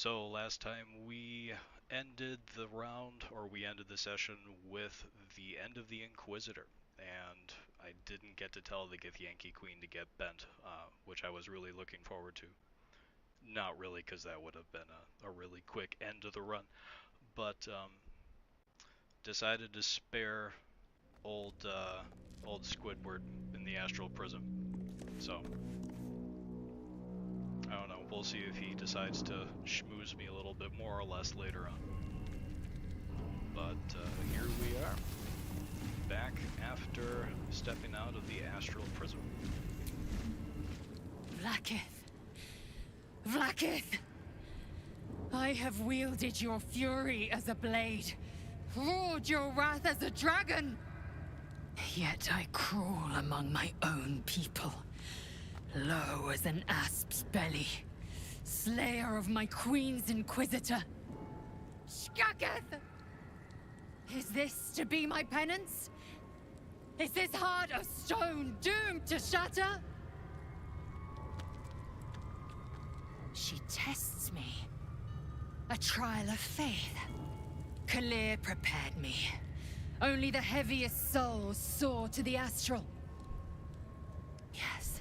So last time we ended the round, or we ended the session with the end of the Inquisitor, and I didn't get to tell the Githyanki Queen to get bent, which I was really looking forward to. Not really, because that would have been a really quick end to the run, but decided to spare old Squidward in the Astral Prism. So I don't know, we'll see if he decides to schmooze me a little bit more or less later on. But here we are, back after stepping out of the Astral Prism. Vlaakith! Vlaakith! I have wielded your fury as a blade, roared your wrath as a dragon! Yet I crawl among my own people, low as an asp's belly, slayer of my queen's inquisitor. Shkaketh! Is this to be my penance? Is this heart of stone doomed to shatter? She tests me. A trial of faith. Kalir prepared me. Only the heaviest souls soar to the astral. Yes.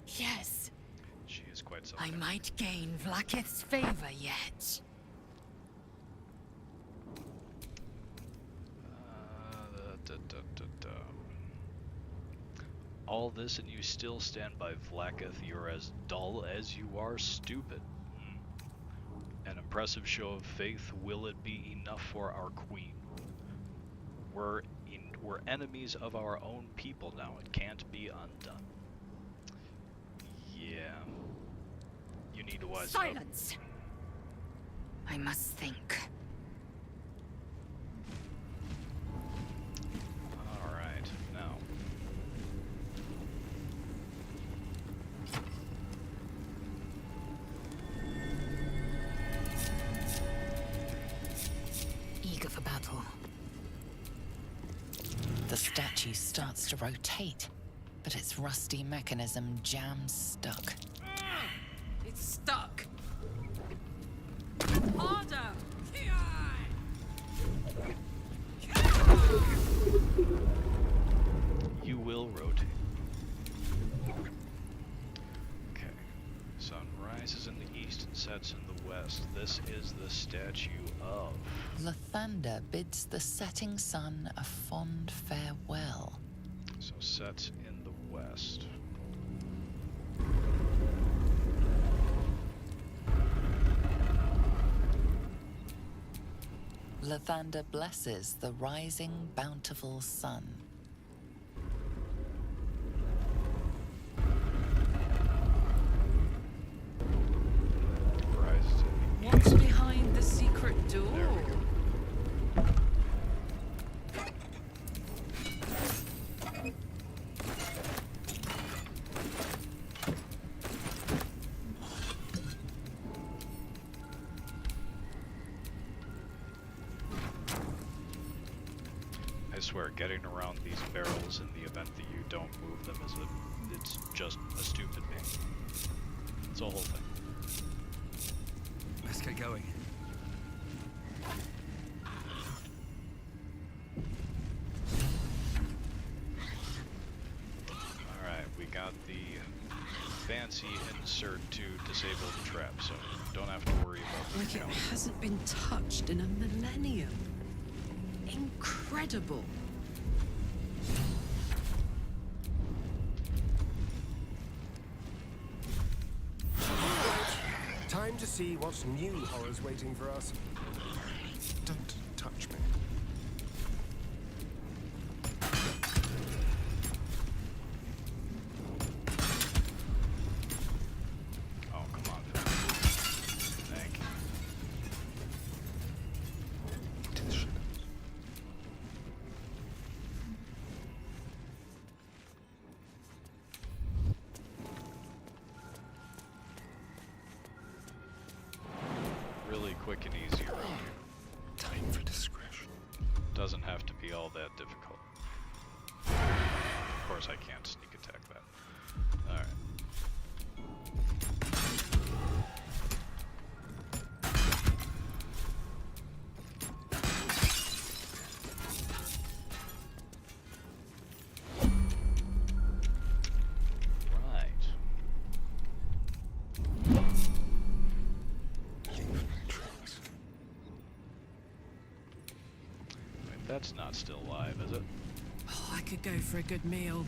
Yes. She is quite I something. might gain Vlaakith's favor yet. All this and you still stand by Vlaakith. You're as dull as you are stupid. An impressive show of faith. Will it be enough for our queen? We're enemies of our own people now. It can't be undone. Yeah. You need to wise up. Silence! I must think. Alright, now. Eager for battle. The statue starts to rotate, but its rusty mechanism jams stuck. It's stuck. Harder! You will rotate. Okay. Sun rises in the east and sets in the west. This is the statue of... Lathander bids the setting sun a fond farewell. So sets in the west. Lathander blesses the rising, bountiful sun. Rises in the What's east. behind the secret There we door? go. I swear, getting around these barrels in the event that you don't move them it's just a stupid pain. It's a whole thing. Let's get going. Alright, we got the fancy insert to disable the trap, so don't have to worry about the Like it count. hasn't been touched in a millennium. Incredible. Time to see what new horror's waiting for us. Don't touch me. Oh, come on, Phil. Thank you. To the shadows. Really quick and easy around here. Time for discretion. Doesn't have to be all that difficult. Of course I can't sneak attack that. Alright. That's not still live, is it? Oh, I could go for a good meal.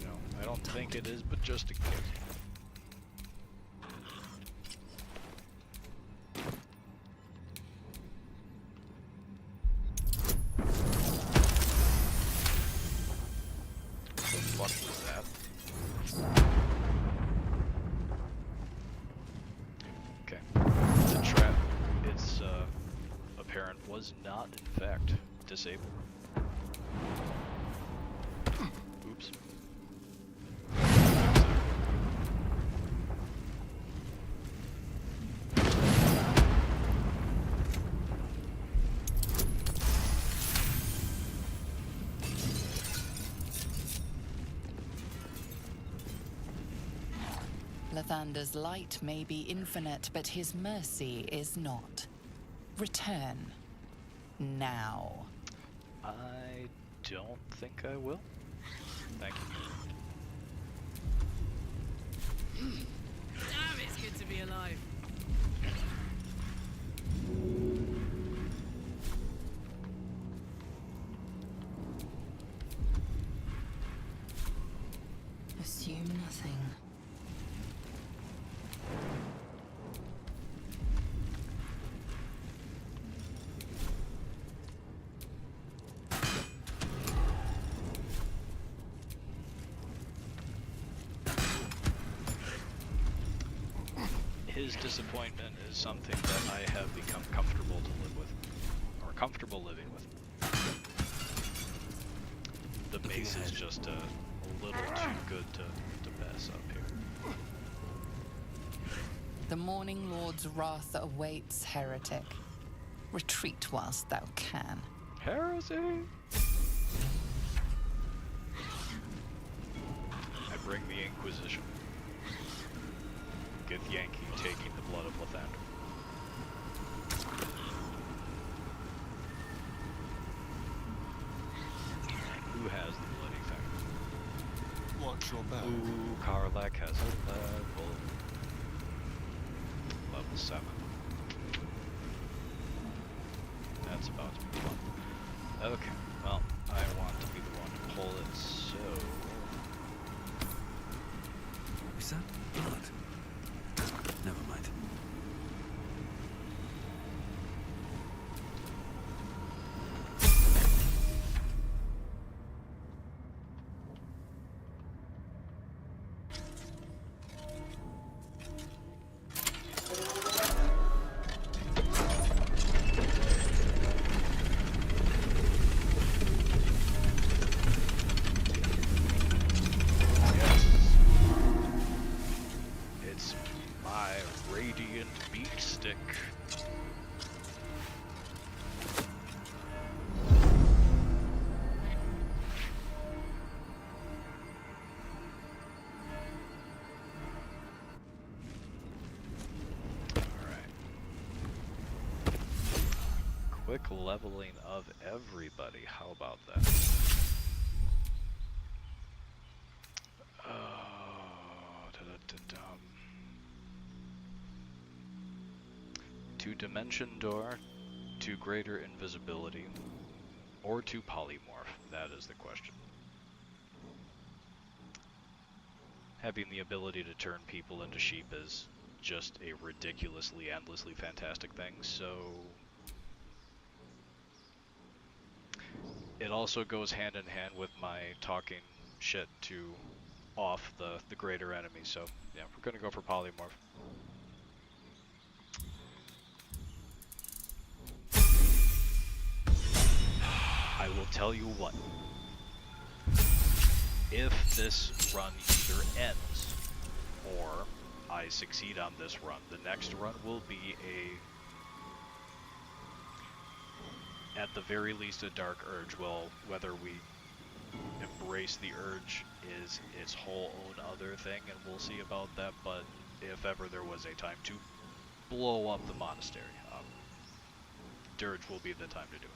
No, I don't think it is, but just in case. What the fuck was that? Okay. The trap, its apparent, was not in fact disabled. Oops. Lathander's light may be infinite, but his mercy is not. Return. Now. I don't think I will. Thank you. Damn, it's good to be alive. Assume nothing. His disappointment is something that I have become comfortable to live with, or comfortable living with. The base is just a little too good to pass up here. The Morning Lord's wrath awaits, heretic. Retreat whilst thou can. Heresy! I bring the Inquisition. Githyanki taking the blood of Lathander. Who has the bloody thing? Watch your back. Ooh, Karlak has a level. Level 7. That's about to be fun. Okay, well, I want to be the one to pull it, so... Is that blood? Never mind. Yes. It's my radiant beat stick. Alright. Quick leveling of everybody. How about that? Oh, da-da-da-dum. 2 dimension door, 2 greater invisibility, or 2 polymorph? That is the question. Having the ability to turn people into sheep is just a ridiculously, endlessly fantastic thing, so... It also goes hand in hand with my talking shit to off the greater enemy, so yeah, we're gonna go for polymorph. I will tell you what. If this run either ends, or I succeed on this run, the next run will be at the very least a dark urge. Well, whether we embrace the urge is its whole own other thing, and we'll see about that, but if ever there was a time to blow up the monastery, Dirge will be the time to do it.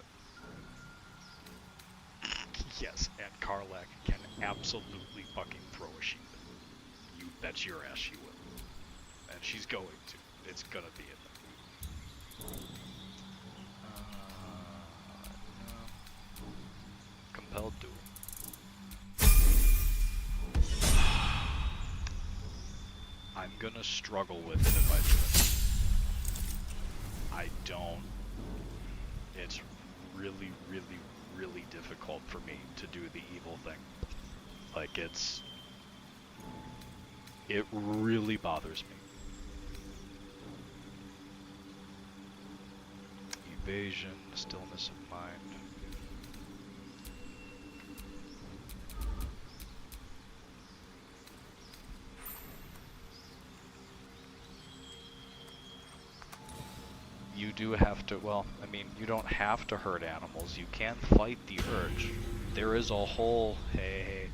Yes, and Karlak can absolutely fucking throw a sheep. You bet your ass she will. And she's going to. It's gonna be in there. hell do? I'm gonna struggle with it if I do it. I don't. It's really, really, really difficult for me to do the evil thing. Like, it really bothers me. Evasion, stillness of mind. You do have to, well, I mean, you don't have to hurt animals. You can fight the urge. There is a whole, hey.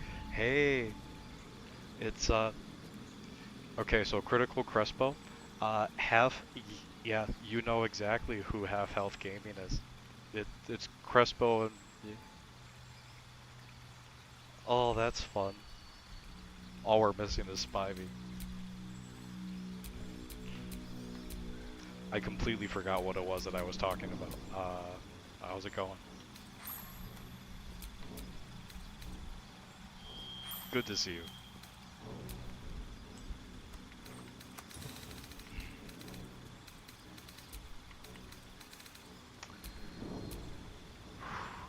It's, okay, so Critical Crespo, yeah, you know exactly who Half Health Gaming is. It's Crespo and... Oh, that's fun. All we're missing is Spivey. I completely forgot what it was that I was talking about. How's it going? Good to see you.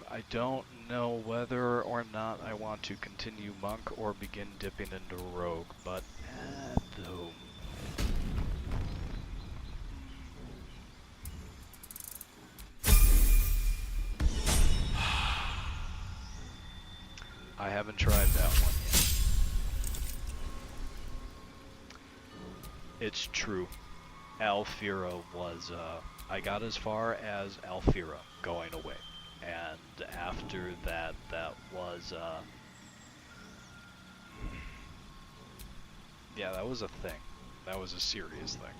I don't know whether or not I want to continue Monk or begin dipping into Rogue, but though. I haven't tried that one yet. It's true. Alfira was, I got as far as Alfira going away. And after that, that was, yeah, that was a thing. That was a serious thing.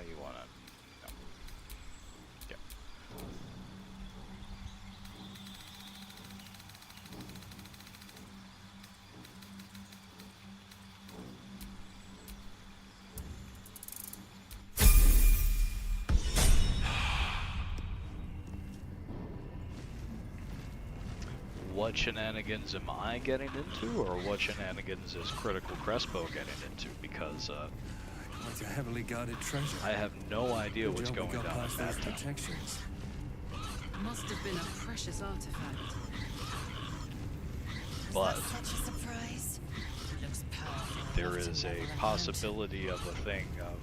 You wanna, no. Yeah. What shenanigans am I getting into, or what shenanigans is Critical Crespo getting into? Because, Like a heavily guarded treasure. I have no idea Good what's job we going got down past in those that town. protections. Must have been a precious artifact. But Such a surprise. It looks perfect. there is a possibility of a thing of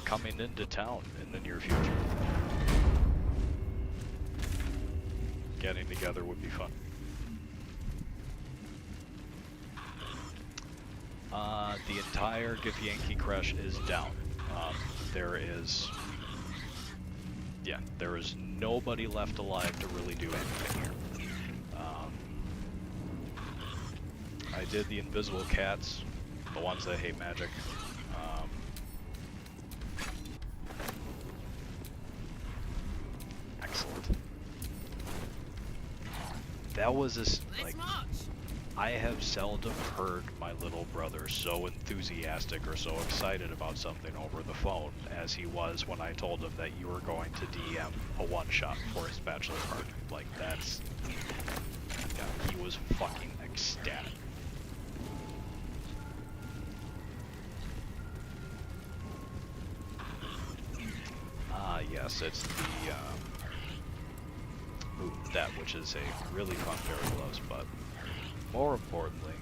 coming into town in the near future. Getting together would be fun. The entire Githyanki Crush is down. There is nobody left alive to really do anything here. I did the invisible cats, the ones that hate magic. Excellent. That was like, I have seldom heard my little brother so enthusiastic or so excited about something over the phone as he was when I told him that you were going to DM a one-shot for his bachelor party. Like, that's... Yeah, he was fucking ecstatic. Yes, it's the, that which is a really fun Fairy Gloves, but more importantly,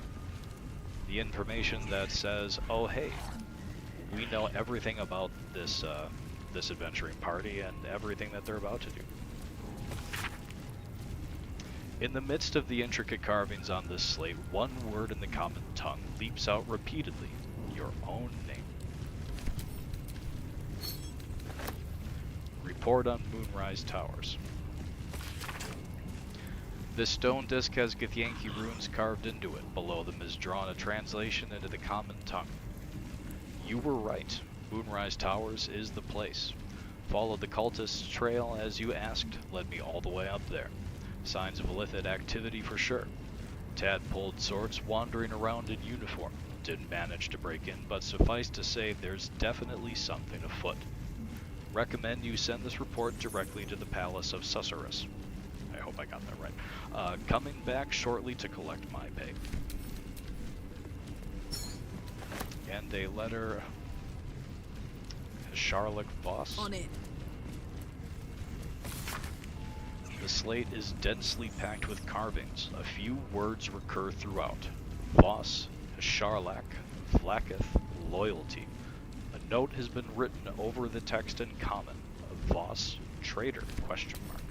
the information that says, oh hey, we know everything about this, this adventuring party and everything that they're about to do. In the midst of the intricate carvings on this slate, one word in the common tongue leaps out repeatedly, your own name. Report on Moonrise Towers. This stone disc has Githyanki runes carved into it. Below them is drawn a translation into the common tongue. You were right. Moonrise Towers is the place. Followed the cultist's trail as you asked. Led me all the way up there. Signs of illicit activity for sure. tad-pulled sorts wandering around in uniform. Didn't manage to break in, but suffice to say there's definitely something afoot. Recommend you send this report directly to the Palace of Susurrus. I hope I got that right. Coming back shortly to collect my pay. And a letter... Charlotte Voss? On it. The slate is densely packed with carvings. A few words recur throughout. Voss, Sharlak, Vlakith, loyalty. A note has been written over the text in common. Voss, traitor, question mark.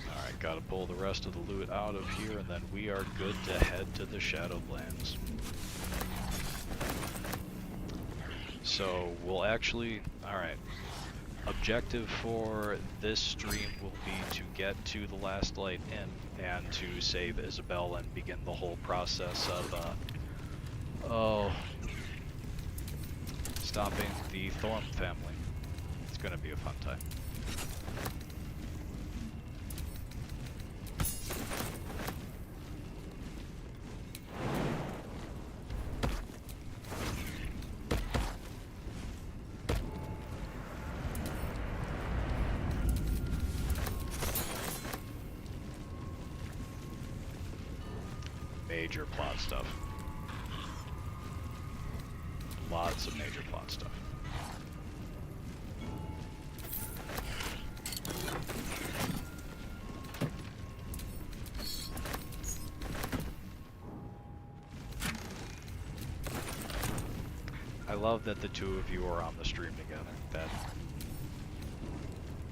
Alright, gotta pull the rest of the loot out of here, and then we are good to head to the Shadowlands. So, we'll actually... Alright. Objective for this stream will be to get to the Last Light Inn and to save Isabel and begin the whole process of, stopping the Thorm family. It's gonna be a fun time. Major plot stuff. Lots of major plot stuff. I love that the two of you are on the stream together.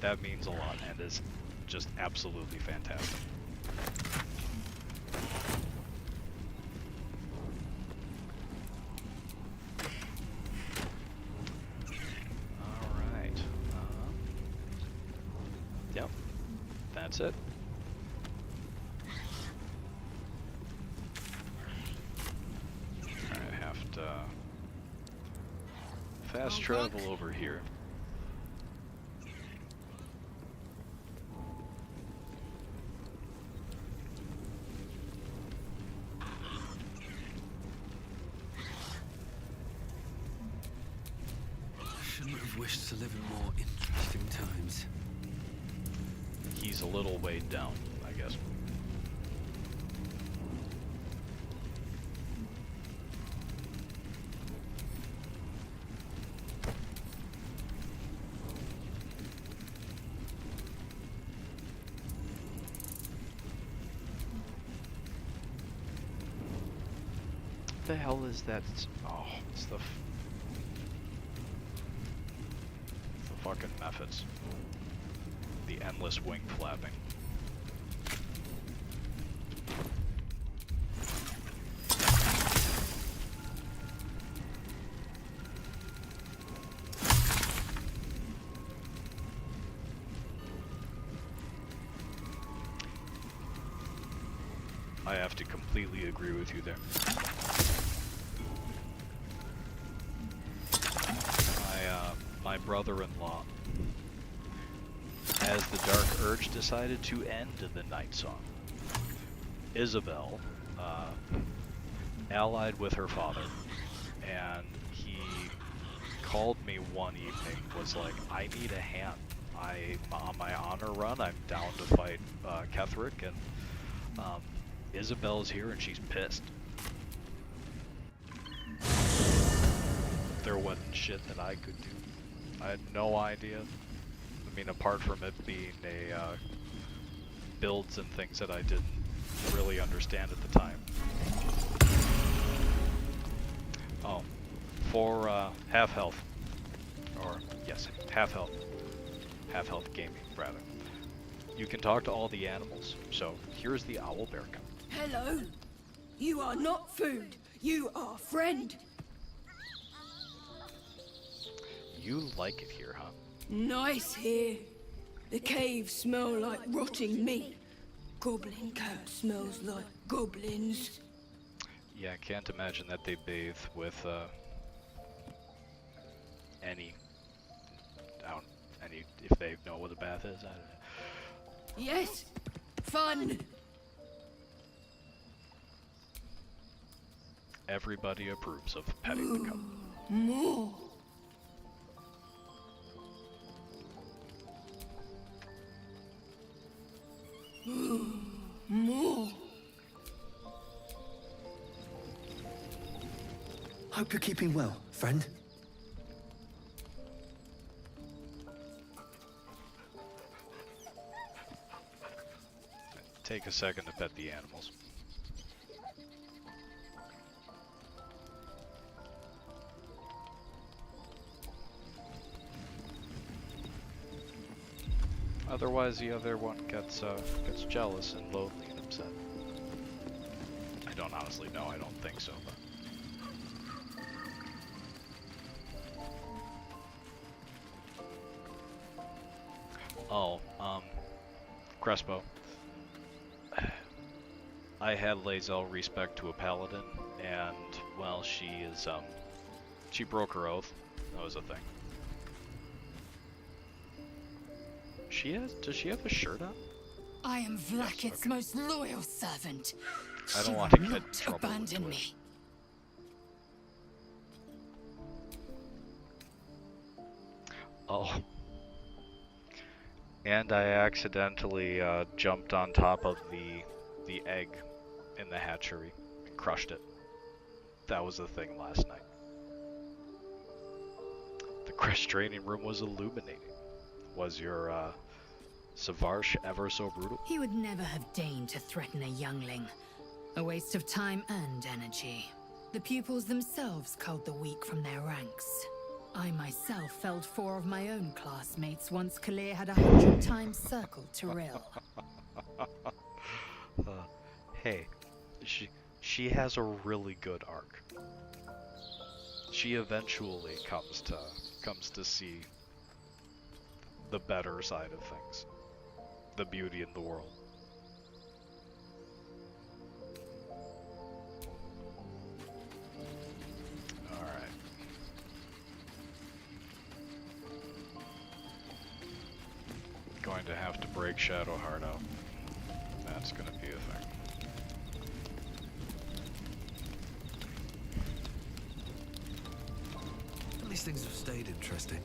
That means a lot and is just absolutely fantastic. That's it. I have to fast travel over here. I shouldn't have wished to live in more interesting times. He's a little weighed down, I guess. What the hell is that? Oh, it's the fucking methods. The endless wing flapping. I have to completely agree with you there. My brother-in-law, as the Dark Urge decided to end the Night Song, Isabel allied with her father, and he called me one evening, was like, I need a hand. On my honor run, I'm down to fight Ketheric, and Isabel's here and she's pissed. There wasn't shit that I could do. I had no idea. I mean, apart from it being a builds and things that I didn't really understand at the time. Oh, for half health, or yes, half health gaming rather. You can talk to all the animals. So here's the owl bear gun. Hello. You are not food. You are friend. You like it here, huh? Nice here. The caves smell like rotting meat. Goblin cat smells like goblins. Yeah, I can't imagine that they bathe with any if they know what a bath is. I don't know. Yes, fun. Everybody approves of petting the cup. More. More. Hope you're keeping well, friend. Take a second to pet the animals. Otherwise, the other one gets jealous and lonely and upset. I don't honestly know. I don't think so, but. Oh, Crespo. I had Lae'zel respect to a paladin, and, well, she broke her oath. That was a thing. Does she have a shirt on? I am Vlaakith's Yes, okay. most loyal servant. I don't She want to will get in not trouble with abandon Twitch. me. Oh. And I accidentally jumped on top of the egg in the hatchery and crushed it. That was the thing last night. The Crest training room was illuminating. Was your Savarsh ever so brutal? He would never have deigned to threaten a youngling. A waste of time and energy. The pupils themselves culled the weak from their ranks. I myself felled 4 of my own classmates once Kalir had 100 times circled Tyrell. Hey, she has a really good arc. She eventually comes to see the better side of things, the beauty in the world. All right. Going to have to break Shadowheart out. That's gonna be a thing. At least things have stayed interesting.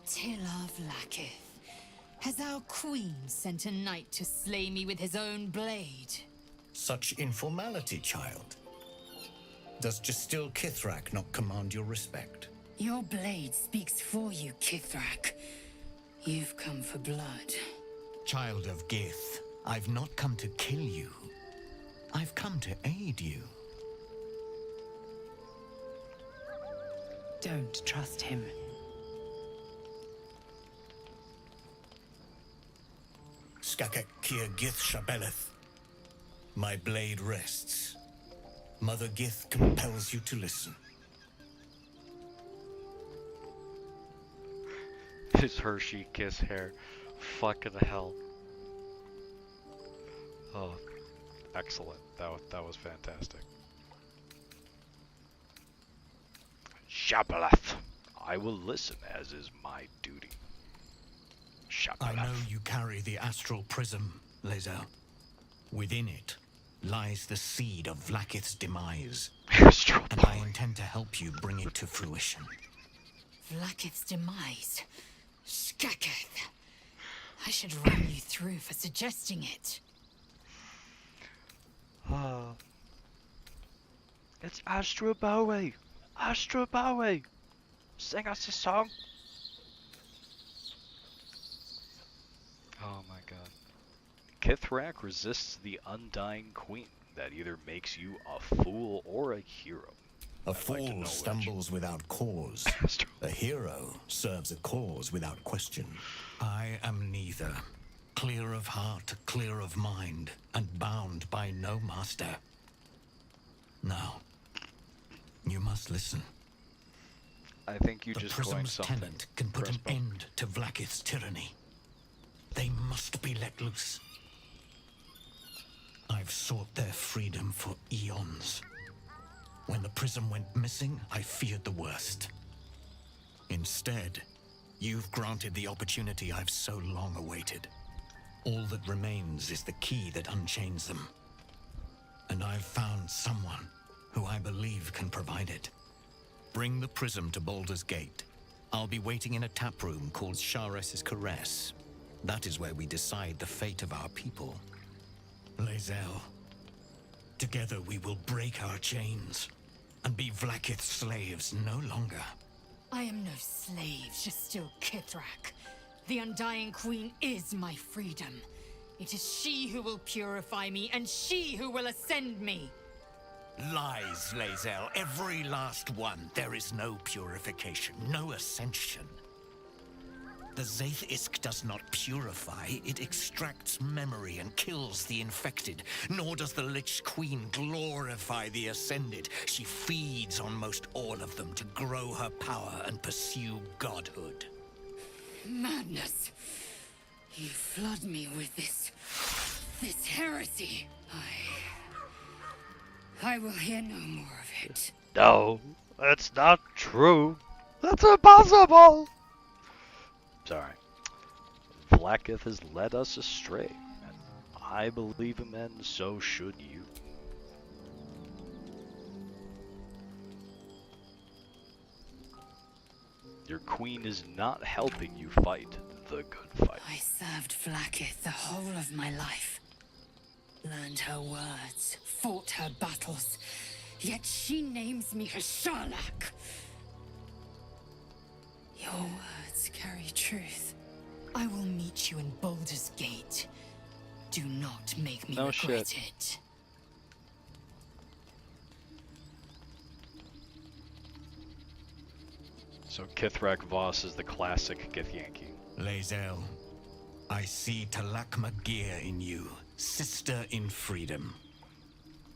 Tila Vlaakith, has our queen sent a knight to slay me with his own blade? Such informality, child. Does Jastil Kithrak not command your respect? Your blade speaks for you, Kithrak. You've come for blood. Child of Gith, I've not come to kill you. I've come to aid you. Don't trust him. Skakek Kier Gith Shabeleth. My blade rests. Mother Gith compels you to listen. His Hershey kiss hair. Fucking hell. Oh, excellent. That was fantastic. Shabalath. I will listen, as is my duty. I know Shabalath. you carry the astral prism, Lae'zel. Within it lies the seed of Vlaakith's demise, Astral and I Boy. intend to help you bring it to fruition. Vlaakith's demise. Skaketh. I should run you through for suggesting it. It's Astro Bowie. Astro Bowie. Sing us a song. Oh my god. Kithrak resists the Undying Queen that either makes you a fool or a hero. A I'd like to know fool which. stumbles without cause. Astro. A hero serves a cause without question. I am neither. Clear of heart, clear of mind, and bound by no master. Now, you must listen. I think you The just coined prism's something. tenant can put an Crespo. end to Vlaakith's tyranny. They must be let loose. I've sought their freedom for eons. When the prism went missing, I feared the worst. Instead, you've granted the opportunity I've so long awaited. All that remains is the key that unchains them. And I've found someone who I believe can provide it. Bring the prism to Baldur's Gate. I'll be waiting in a tap room called Shares's Caress. That is where we decide the fate of our people. Lae'zel, together we will break our chains and be Vlaakith's slaves no longer. I am no slave, just still Kithrak. The Undying Queen is my freedom. It is she who will purify me, and she who will ascend me. Lies, Lae'zel, every last one. There is no purification, no ascension. The Zaith Isk does not purify, it extracts memory and kills the infected. Nor does the Lich Queen glorify the ascended. She feeds on most all of them to grow her power and pursue godhood. Madness. You flood me with this heresy. I will hear no more of it. No, that's not true. That's impossible. Sorry. Vlaakith has led us astray, and I believe him, and so should you. Your queen is not helping you fight the good fight. I served Vlaakith the whole of my life. Learned her words, fought her battles, yet she names me her Sharlak. Your words carry truth. I will meet you in Baldur's Gate. Do not make me regret it. So Kithrak Voss is the classic Githyanki. Lae'zel, I see Talak Magir in you, sister in freedom.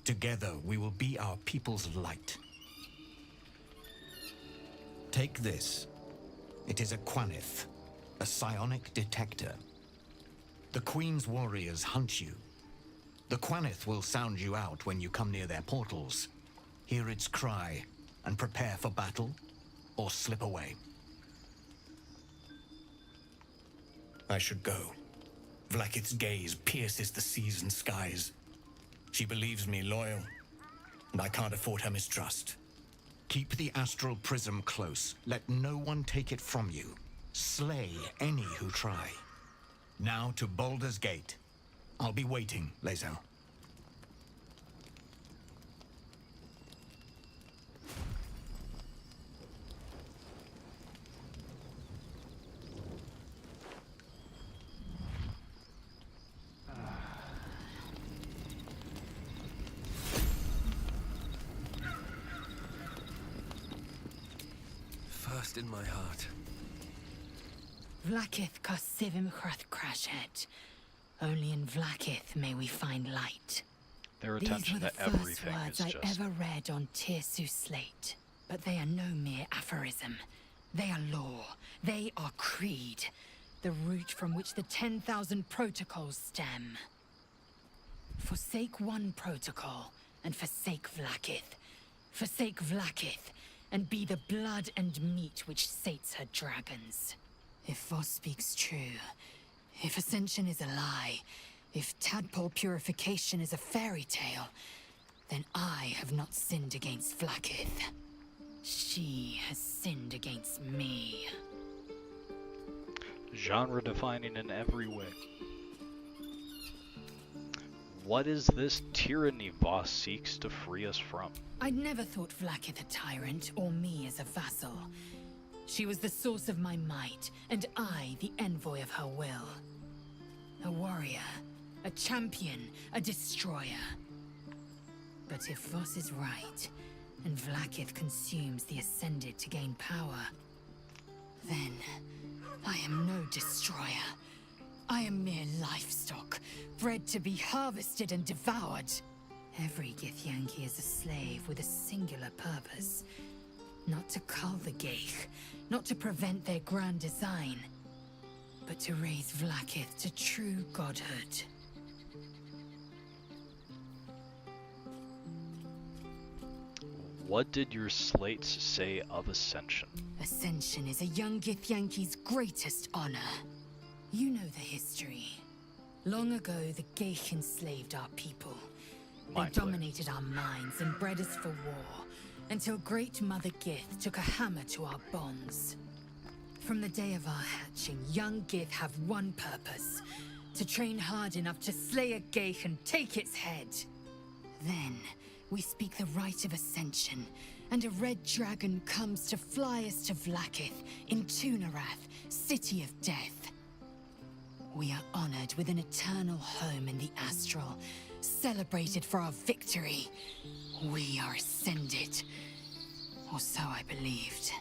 Together we will be our people's light. Take this. It is a Quanith, a psionic detector. The Queen's warriors hunt you. The Quanith will sound you out when you come near their portals. Hear its cry and prepare for battle, or slip away. I should go. Vlaakith's gaze pierces the seas and skies. She believes me loyal, and I can't afford her mistrust. Keep the astral prism close. Let no one take it from you. Slay any who try. Now to Baldur's Gate. I'll be waiting, Lae'zel. First in my heart. Vlaakith Kosivim Krashet. Only in Vlaakith may we find light. Their These attention were the to everything first is words I just... ever read on Tirsu slate. But they are no mere aphorism. They are law. They are creed. The root from which the 10,000 protocols stem. Forsake one protocol, and forsake Vlaakith. Forsake Vlaakith, and be the blood and meat which sates her dragons. If Voss speaks true, if Ascension is a lie, if Tadpole purification is a fairy tale, then I have not sinned against Vlaakith. She has sinned against me. Genre defining in every way. What is this tyranny Voss seeks to free us from? I'd never thought Vlaakith a tyrant, or me as a vassal. She was the source of my might, and I the envoy of her will. A warrior, a champion, a destroyer. But if Voss is right, and Vlaakith consumes the Ascended to gain power, then I am no destroyer. I am mere livestock, bred to be harvested and devoured. Every Githyanki is a slave with a singular purpose. Not to cull the Geich, not to prevent their grand design, but to raise Vlaakith to true godhood. What did your slates say of Ascension? Ascension is a young Githyanki's greatest honor. You know the history. Long ago, the Geich enslaved our people. They Mind dominated our minds and bred us for war, until Great Mother Gith took a hammer to our bonds. From the day of our hatching, young Gith have one purpose: to train hard enough to slay a Geich and take its head. Then, we speak the rite of Ascension, and a red dragon comes to fly us to Vlaakith in Tunarath, City of Death. We are honored with an eternal home in the Astral, celebrated for our victory. We are ascended. Or so I believed.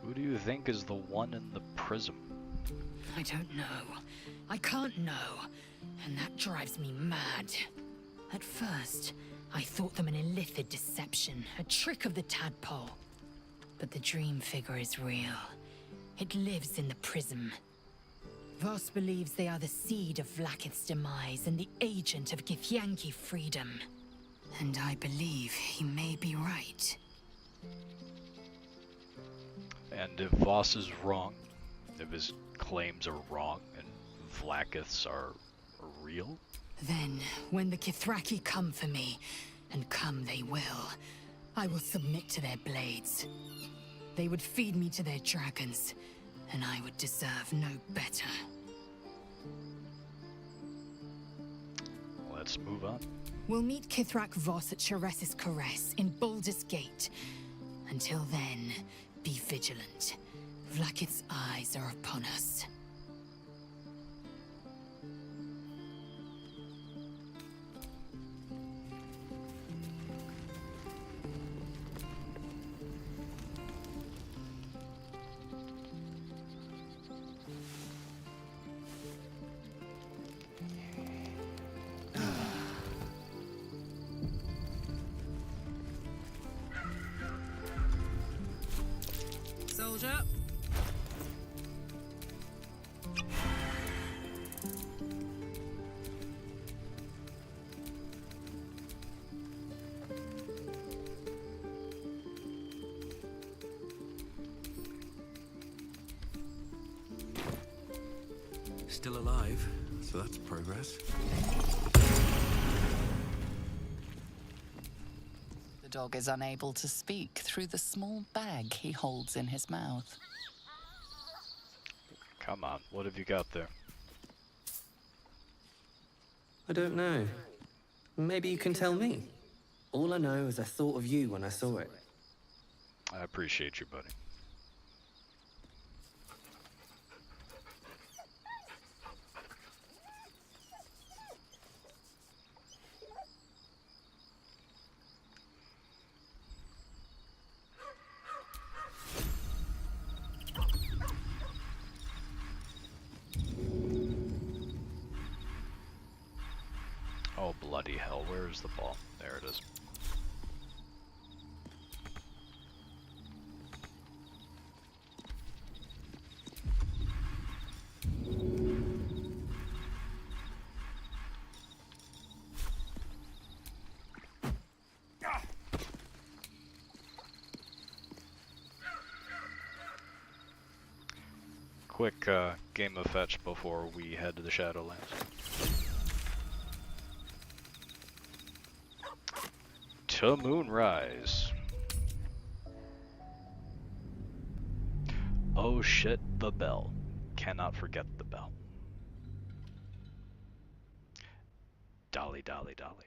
Who do you think is the one in the prism? I don't know. I can't know. And that drives me mad. At first, I thought them an illithid deception, a trick of the tadpole. But the dream figure is real. It lives in the prism. Voss believes they are the seed of Vlaakith's demise and the agent of Githyanki freedom. And I believe he may be right. And if Voss is wrong, if his claims are wrong, and Vlaakiths are real? Then, when the Kithraki come for me, and come they will, I will submit to their blades. They would feed me to their dragons, and I would deserve no better. Let's move on. We'll meet Kithrak Voss at Chares's Caress in Baldur's Gate. Until then, be vigilant. Vlaakith's eyes are upon us. Soldier. Still alive, so that's progress. The dog is unable to speak through the small bag he holds in his mouth. Come on, what have you got there? I don't know. Maybe you can tell me. All I know is I thought of you when I saw it. I appreciate you, buddy. Oh, bloody hell, where is the ball? There it is. Quick game of fetch before we head to the Shadowlands. To Moonrise. Oh shit, the bell. Cannot forget the bell. Dolly, dolly, dolly.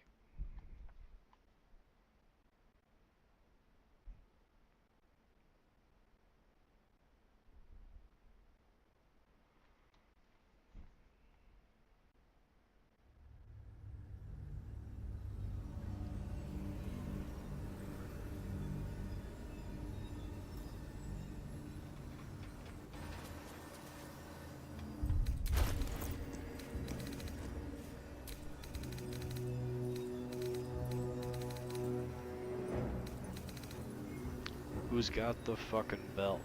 Who's got the fucking bell?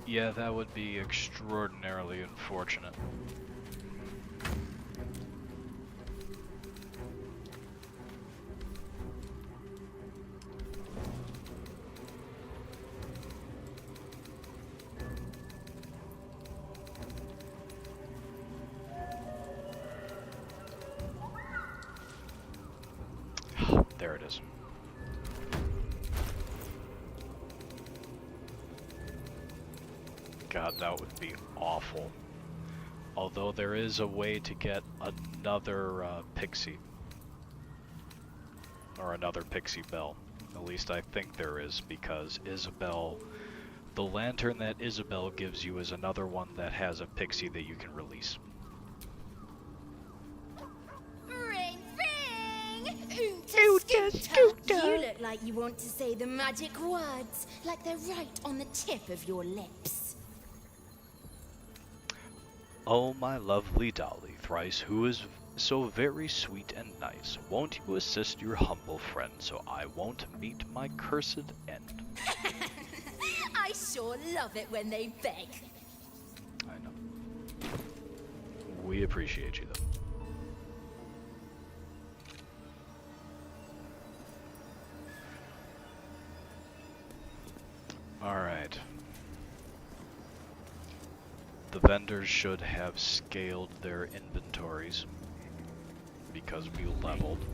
Yeah, that would be extraordinarily unfortunate. There it is. God, that would be awful. Although there is a way to get another pixie. Or another pixie bell. At least I think there is, because Isabel... The lantern that Isabel gives you is another one that has a pixie that you can release. Ring, ring! Oonta Scooter! You look like you want to say the magic words, like they're right on the tip of your lips. Oh, my lovely Dolly, thrice who is so very sweet and nice, won't you assist your humble friend so I won't meet my cursed end? I sure love it when they beg. I know. We appreciate you, though. Alright. The vendors should have scaled their inventories because we leveled.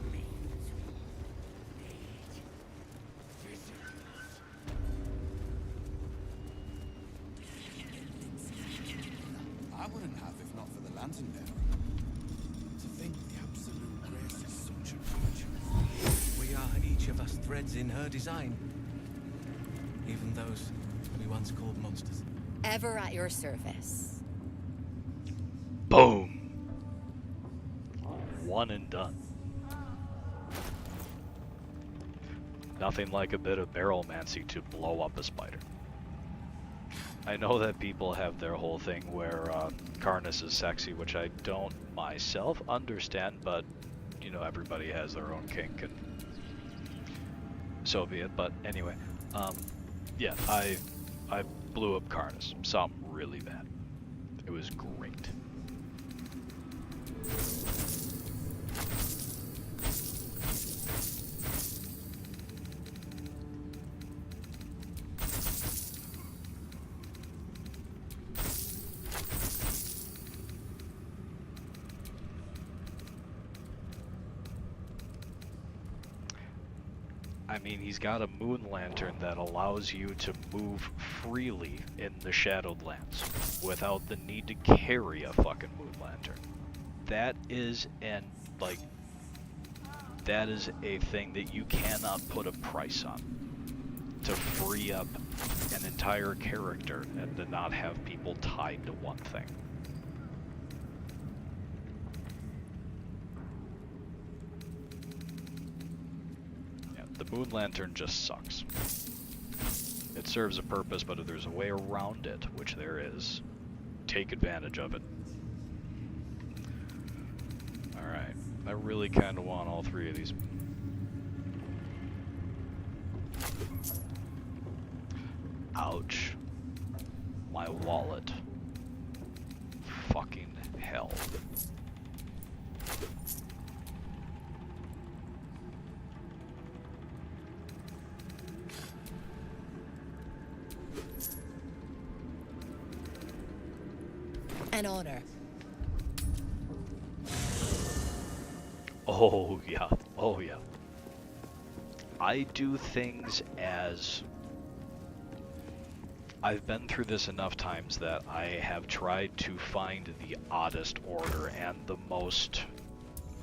I wouldn't have if not for the lantern bearer. To think the absolute grace is such a virtue. We are each of us threads in her design. Even those we once called monsters. Ever at your service. Boom! One and done. Nothing like a bit of barrelmancy to blow up a spider. I know that people have their whole thing where Karnus is sexy, which I don't myself understand, but, you know, everybody has their own kink, and so be it. But anyway, yeah, I blew up Karnus. Something really bad. It was great. I mean, he's got a moon lantern that allows you to move freely in the Shadowed Lands without the need to carry a fucking moon lantern. That is that is a thing that you cannot put a price on. To free up an entire character and to not have people tied to one thing. The moon lantern just sucks. It serves a purpose, but if there's a way around it, which there is, take advantage of it. Alright, I really kind of want all three of these. Ouch. My wallet. Fucking hell. An honor. Oh yeah, oh yeah. I do things as... I've been through this enough times that I have tried to find the oddest order and the most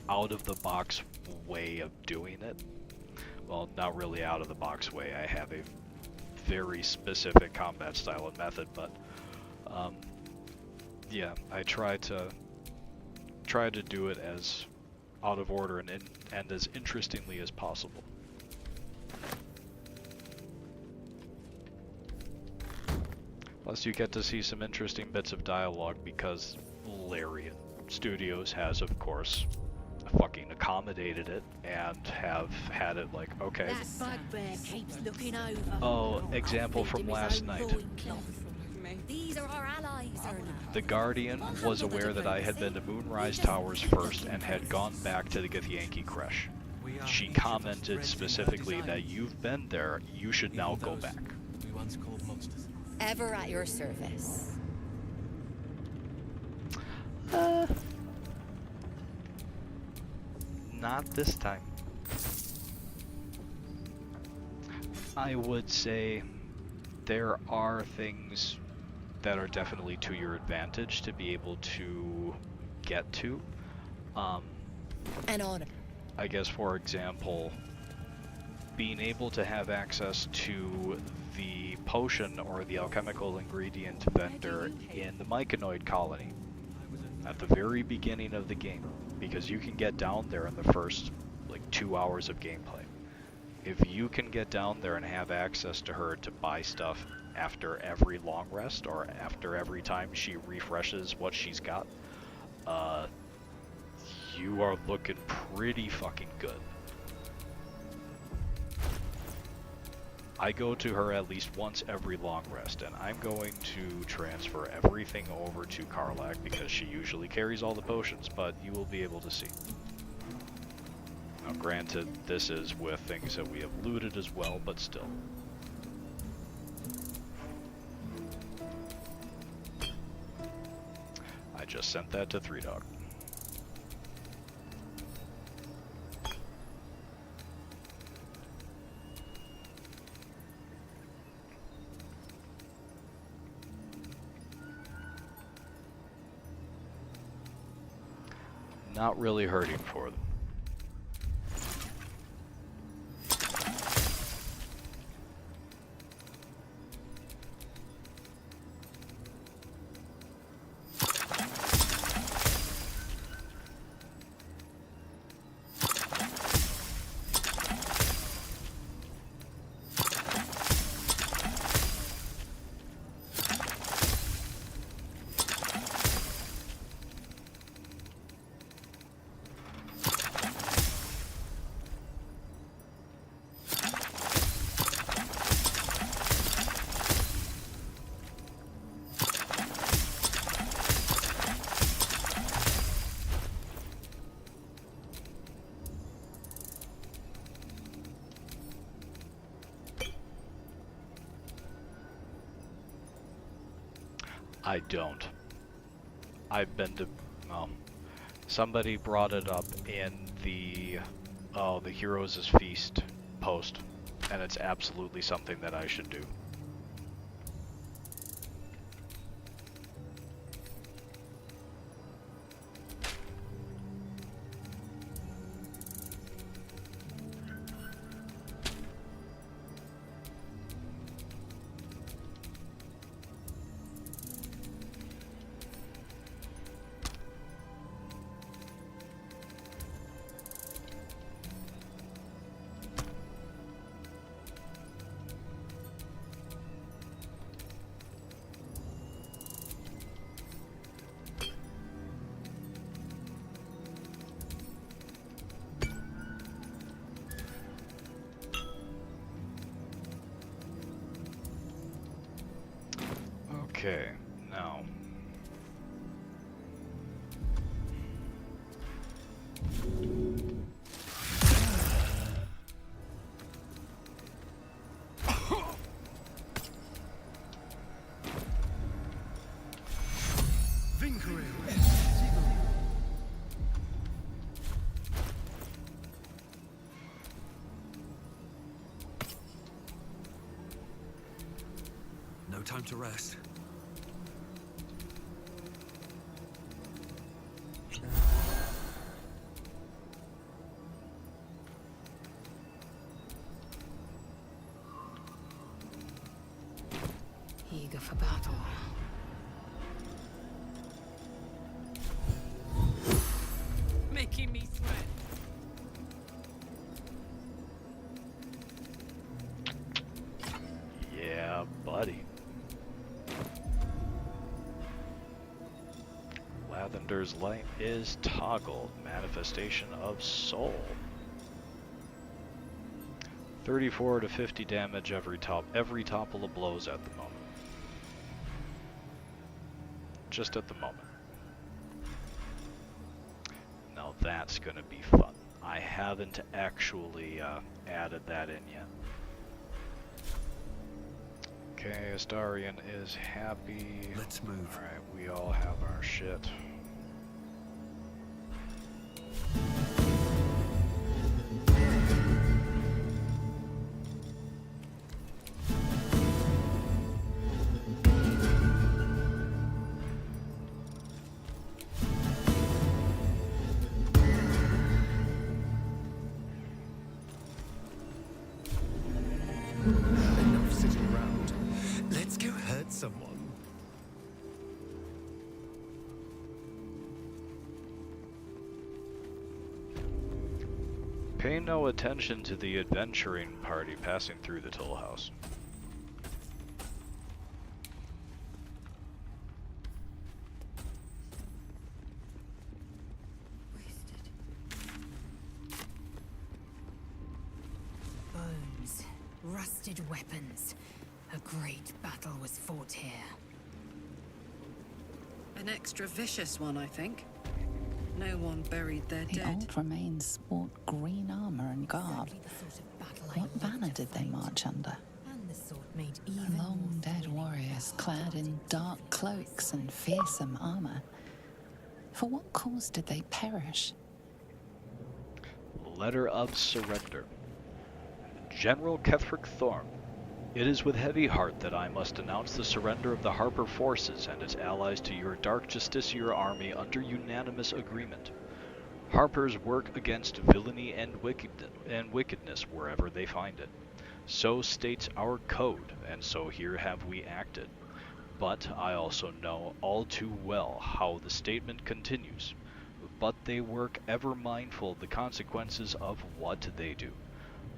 out-of-the-box way of doing it. Well, not really out-of-the-box way. I have a very specific combat style and method, but yeah, I try to do it as out of order and as interestingly as possible. Plus you get to see some interesting bits of dialogue because Larian Studios has, of course, fucking accommodated it and have had it like, okay. That bugbear keeps looking over. Oh, example from last night. These are our allies, Erna. The Guardian was aware that I had been to Moonrise Towers first and had gone back to the Githyanki Creche. She commented specifically that you've been there, you should now go back. We once called monsters. Ever at your service. Not this time. I would say there are things that are definitely to your advantage to be able to get to. An honor. I guess, for example, being able to have access to the potion or the alchemical ingredient vendor in the Myconoid colony at the very beginning of the game, because you can get down there in the first like 2 hours of gameplay. If you can get down there and have access to her to buy stuff after every long rest or after every time she refreshes what she's got, you are looking pretty fucking good. I go to her at least once every long rest, and I'm going to transfer everything over to Karlach because she usually carries all the potions, but you will be able to see. Now granted, this is with things that we have looted as well, but still. I just sent that to 3Dog. Not really hurting for them. I don't. I've been to, somebody brought it up in the Heroes' Feast post, and it's absolutely something that I should do. Okay, now. No time to rest. eager for battle. Making me sweat. Yeah, buddy. Lavender's light is toggled. Manifestation of soul. 34 to 50 damage every topple of blows at the moment. Just at the moment. Now that's gonna be fun. I haven't actually added that in yet. Okay, Astarion is happy. Let's move. Alright, we all have our shit. Enough sitting around. Let's go hurt someone. Pay no attention to the adventuring party passing through the toll house. Bones, rusted weapons. A great battle was fought here. An extra vicious one, I think. No one buried their The dead. old remains sport green armor and garb. Exactly the sort of battle What banner did they march under? And the sort made even Long dead warriors clad in dark cloaks and fearsome armor. For what cause did they perish? Letter of Surrender. General Ketheric Thorm, it is with heavy heart that I must announce the surrender of the Harper forces and its allies to your Dark Justiciar army under unanimous agreement. Harpers work against villainy and wickedness wherever they find it. So states our code, and so here have we acted. But I also know all too well how the statement continues. But they work ever mindful of the consequences of what they do.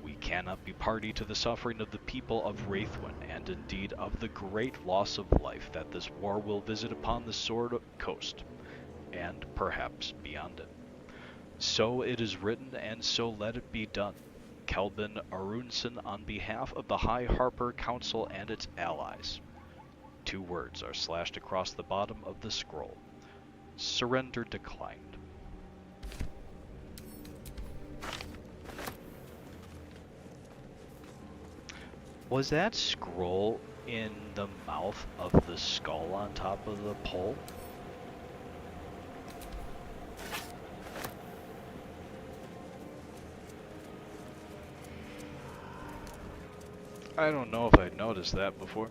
We cannot be party to the suffering of the people of Wraithwin, and indeed of the great loss of life that this war will visit upon the Sword Coast, and perhaps beyond it. So it is written, and so let it be done. Kelvin Arunson on behalf of the High Harper Council and its allies. 2 words are slashed across the bottom of the scroll. Surrender declined. Was that scroll in the mouth of the skull on top of the pole? I don't know if I'd noticed that before.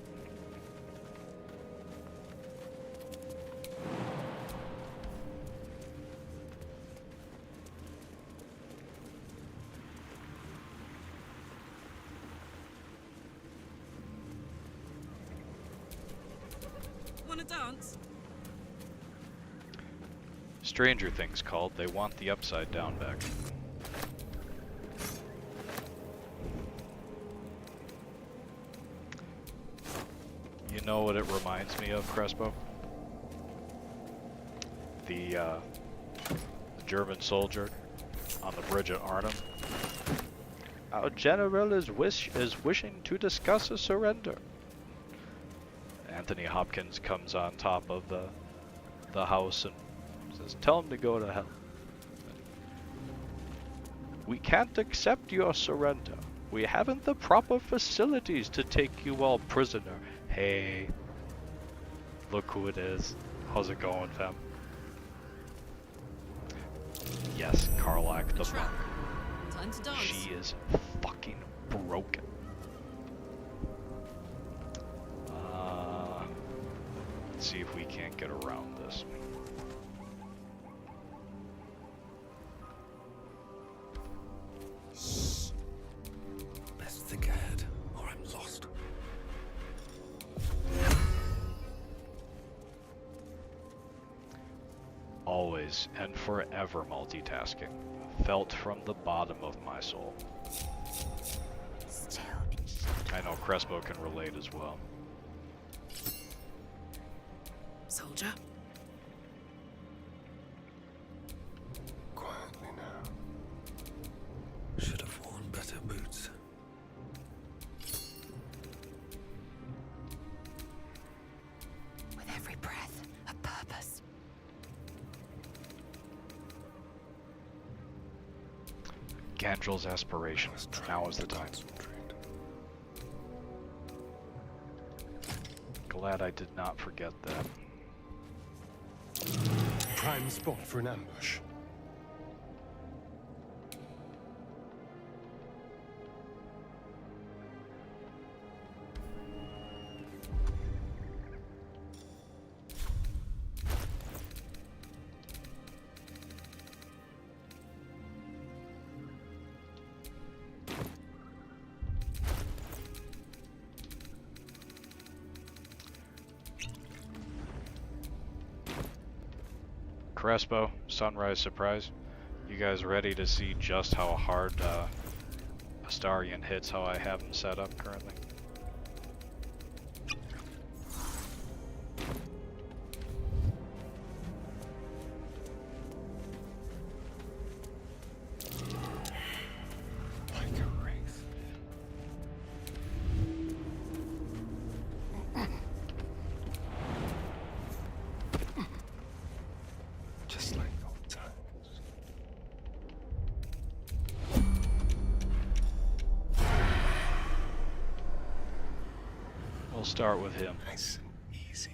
Wanna dance? Stranger Things called. They want the Upside Down back. You know what it reminds me of, Crespo? The German soldier on the bridge at Arnhem. Our general is wishing to discuss a surrender. Anthony Hopkins comes on top of the house and says, "Tell him to go to hell. We can't accept your surrender. We haven't the proper facilities to take you all prisoner." Hey, look who it is. How's it going, fam? Yes, Karlach the monk. Time to dance. She is fucking broken. Let's see if we can't get around this. Best think ahead, or I'm lost. always and forever multitasking. Felt from the bottom of my soul. Still. I know Crespo can relate as well. Soldier? Quietly now. Should have worn better boots. With every breath, a purpose. Gandrel's aspiration. Now is the time. Glad I did not forget that. Prime spot for an ambush. Crespo, Sunrise Surprise. You guys ready to see just how hard Astarion hits how I have him set up currently? Like a wraith. Just like old times. We'll start with him. Nice and easy.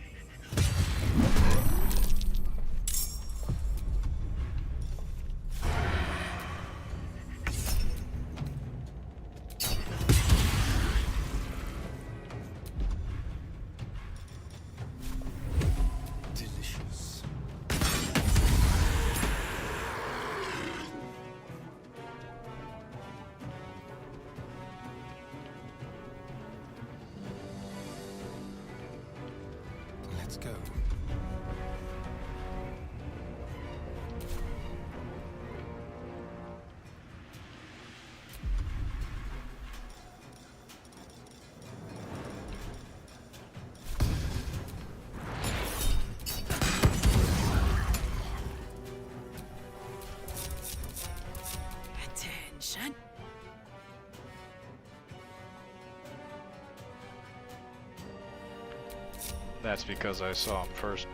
Delicious. Let's go. Attention. That's because I saw him first.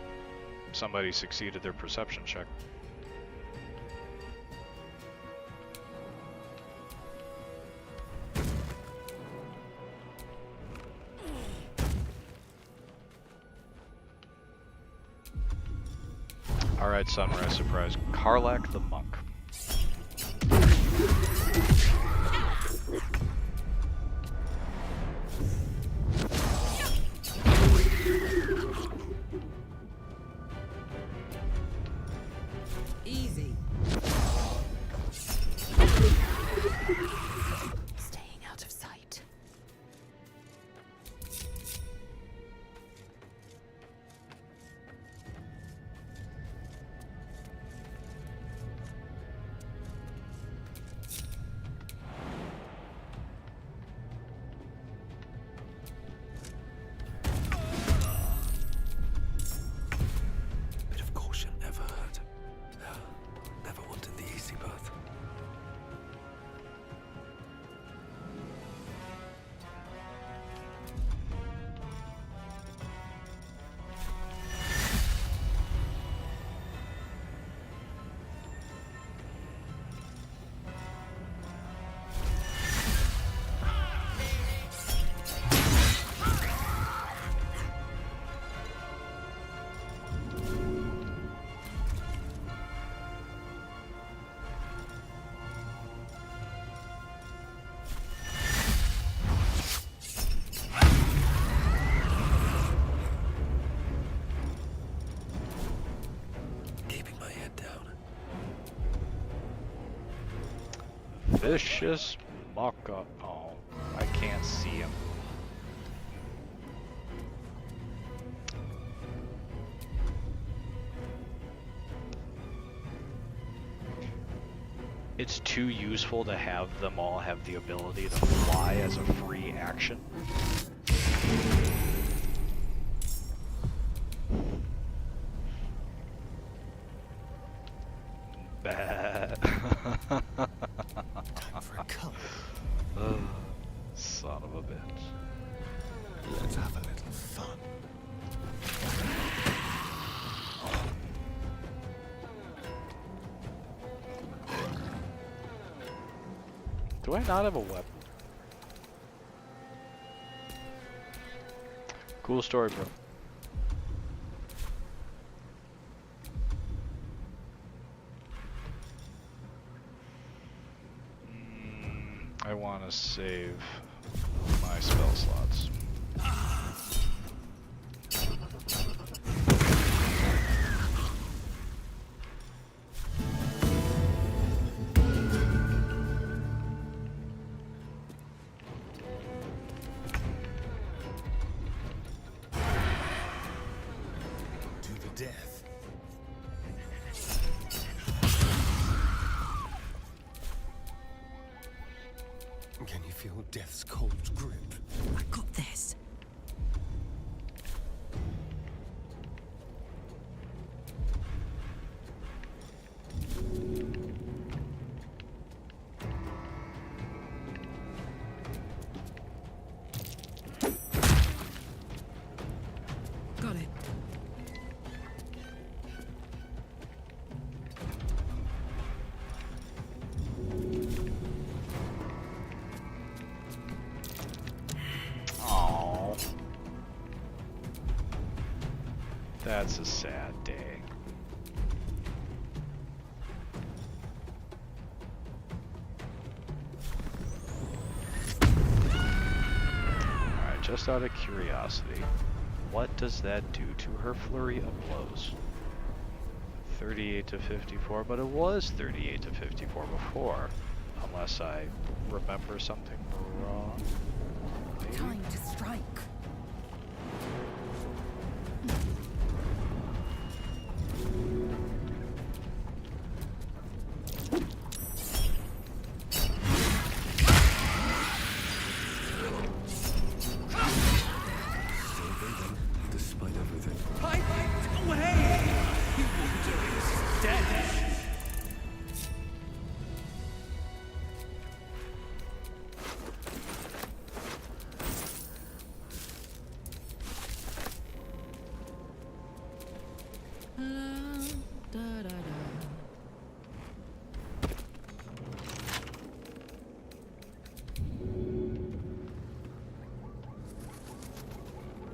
Somebody succeeded their perception check. Alright, Sunrise Surprise. Karlach the Monk. Easy. Staying out of sight. Bit of caution never hurt. Never wanted the easy path. Keeping my head down. Vicious mock-up. Oh, I can't see him. it's too useful to have them all have the ability to fly as a free action. Bad. Time for a cup. Son of a bitch. Let's have a little fun. Do I not have a weapon? Cool story, bro. I want to save my spell slots. To the death. Can you feel death's cold grip? I got this. Got it. Aww. That's a sad day. Alright, just out of curiosity, what does that do to her flurry of blows? 38 to 54, but it was 38 to 54 before. Unless I remember something wrong. Maybe? Time to strike. Still breathing, despite everything.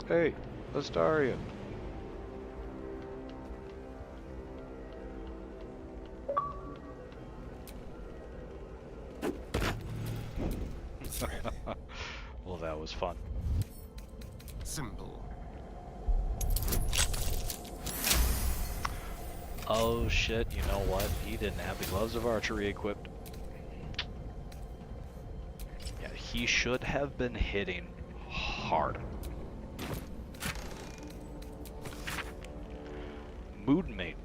Hey, Astaria. Well, that was fun. Simple. Oh shit, you know what? He didn't have the gloves of archery equipped. Yeah, he should have been hitting hard. Moonmate,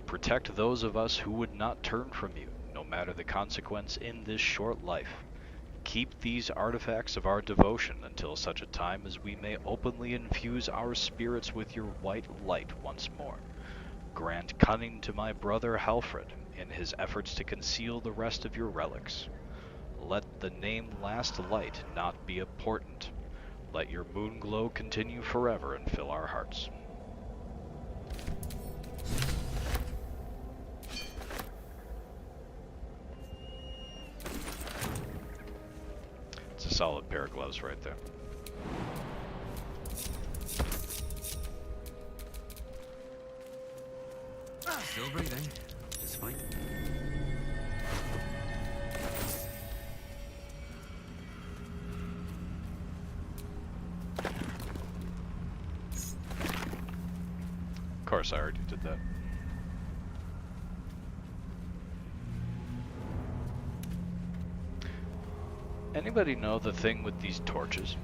protect those of us who would not turn from you, no matter the consequence in this short life. Keep these artifacts of our devotion until such a time as we may openly infuse our spirits with your white light once more. Grant cunning to my brother Halfred in his efforts to conceal the rest of your relics. Let the name Last Light not be a portent. Let your moon glow continue forever and fill our hearts. It's a solid pair of gloves right there. Still breathing, despite. Of course, I already did that. Anybody know the thing with these torches?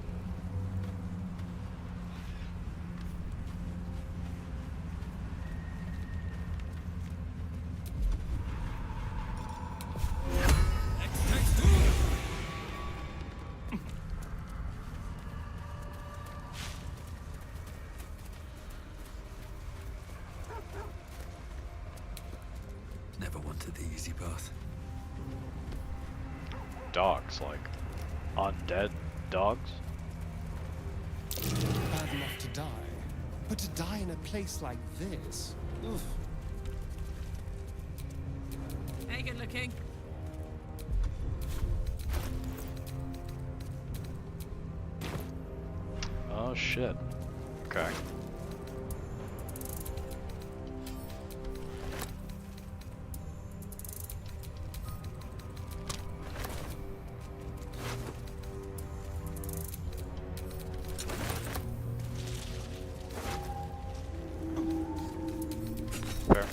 easy path. Dogs, like undead dogs? Bad enough to die, but to die in a place like this. Oof. Hey, good looking. Oh shit. Okay. Fair.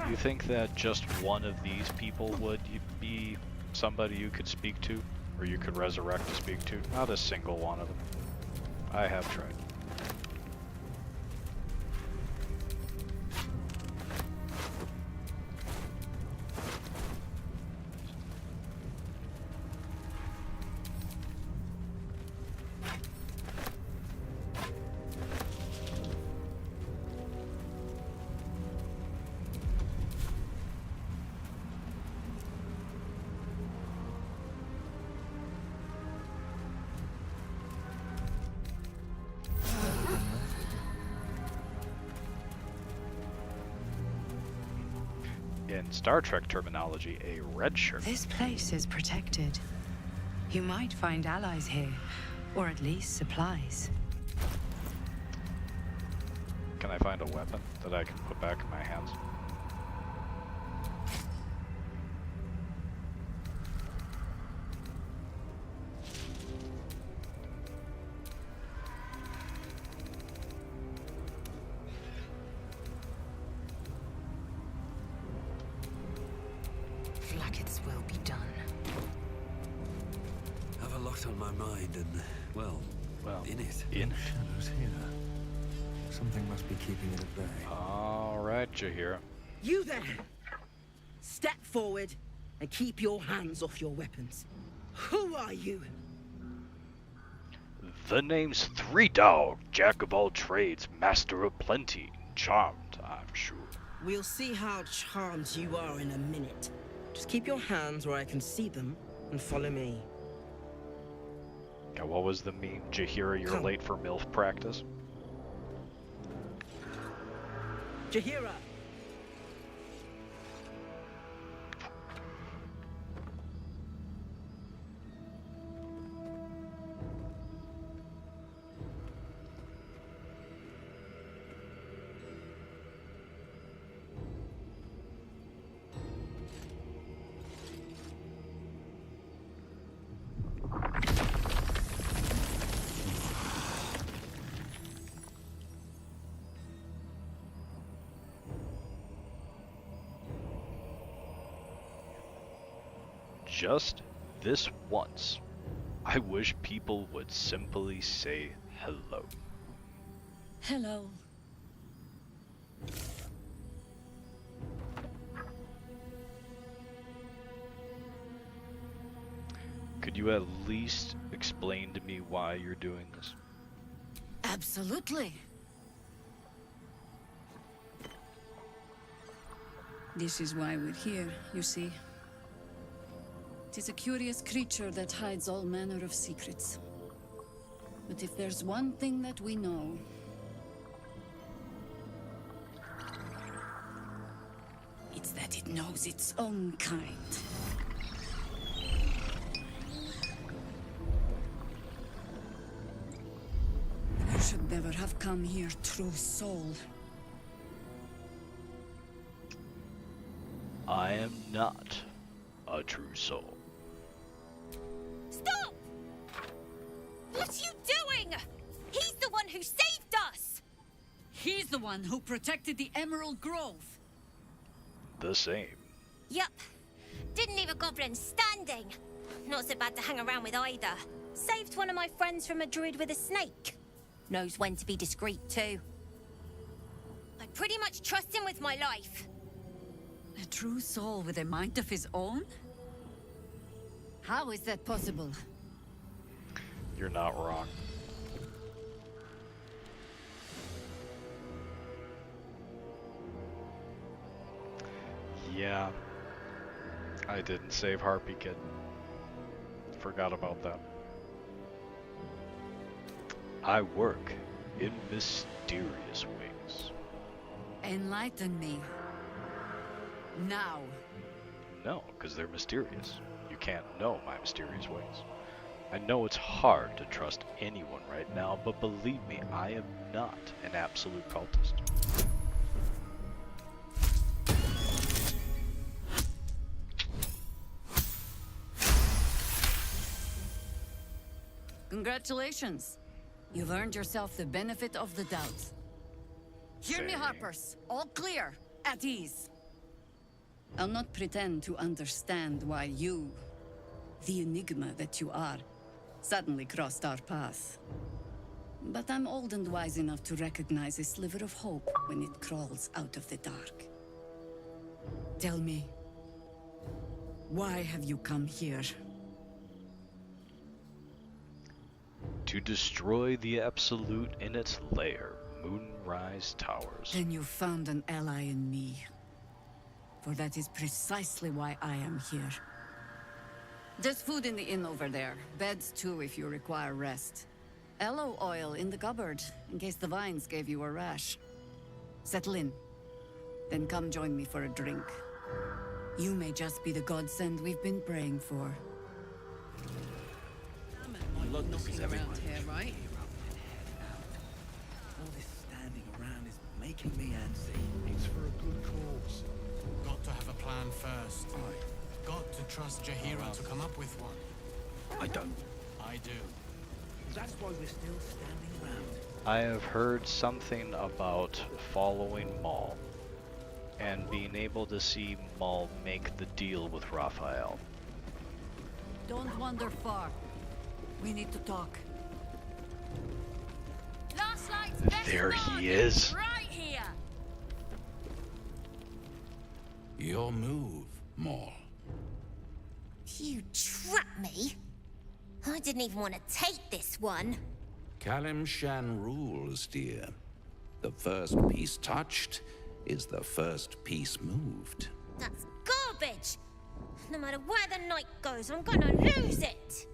You think that just one of these people would be somebody you could speak to, or you could resurrect to speak to? Not a single one of them. I have tried. In Star Trek terminology, a red shirt. This place is protected. You might find allies here, or at least supplies. Can I find a weapon that I can put back in my hands? Flaggets will be done. Have a lot on my mind and, well, in it. In? Shadows here. Something must be keeping it at bay. Alright, Jaheira. You there! Step forward and keep your hands off your weapons. Who are you? The name's Three Dog, jack of all trades, master of plenty, charmed, I'm sure. We'll see how charmed you are in a minute. Just keep your hands where I can see them and follow me. Yeah, what was the meme? Jaheira, you're late for MILF practice? Jaheira! Just this once, I wish people would simply say hello. Hello. Could you at least explain to me why you're doing this? Absolutely. This is why we're here, you see. It is a curious creature that hides all manner of secrets. But if there's one thing that we know, it's that it knows its own kind. You should never have come here, true soul. I am not a true soul. Stop! What are you doing? He's the one who saved us! He's the one who protected the Emerald Grove. The same. Yup. Didn't leave a goblin standing. Not so bad to hang around with either. Saved one of my friends from a druid with a snake. Knows when to be discreet too. I pretty much trust him with my life. A true soul with a mind of his own? How is that possible? You're not wrong. Yeah. I didn't save Harpy Kid. Forgot about that. I work in mysterious ways. Enlighten me. Now. No, because they're mysterious. You can't know my mysterious ways. I know it's hard to trust anyone right now, but believe me, I am not an absolute cultist. Congratulations. You've earned yourself the benefit of the doubt. Hear me, Harpers. All clear. At ease. I'll not pretend to understand why you, the enigma that you are, suddenly crossed our path. But I'm old and wise enough to recognize a sliver of hope when it crawls out of the dark. Tell me, why have you come here? To destroy the Absolute in its lair, Moonrise Towers. Then you found an ally in me. For that is precisely why I am here. There's food in the inn over there. Beds too if you require rest. Aloe oil in the cupboard, in case the vines gave you a rash. Settle in. Then come join me for a drink. You may just be the godsend we've been praying for. Knocking around here, right? All this standing around is making me antsy. It's for a good cause. Got to have a plan first. Got to trust Jaheira to come up with one. I don't. I do. That's why we're still standing around. I have heard something about following Maul and being able to see Maul make the deal with Raphael. Don't wander far. We need to talk. Last night's best There he bargain, is. right here. Your move, Maul. You trapped me? I didn't even want to take this one. Kalimshan rules, dear. The first piece touched is the first piece moved. That's garbage! No matter where the night goes, I'm gonna lose it!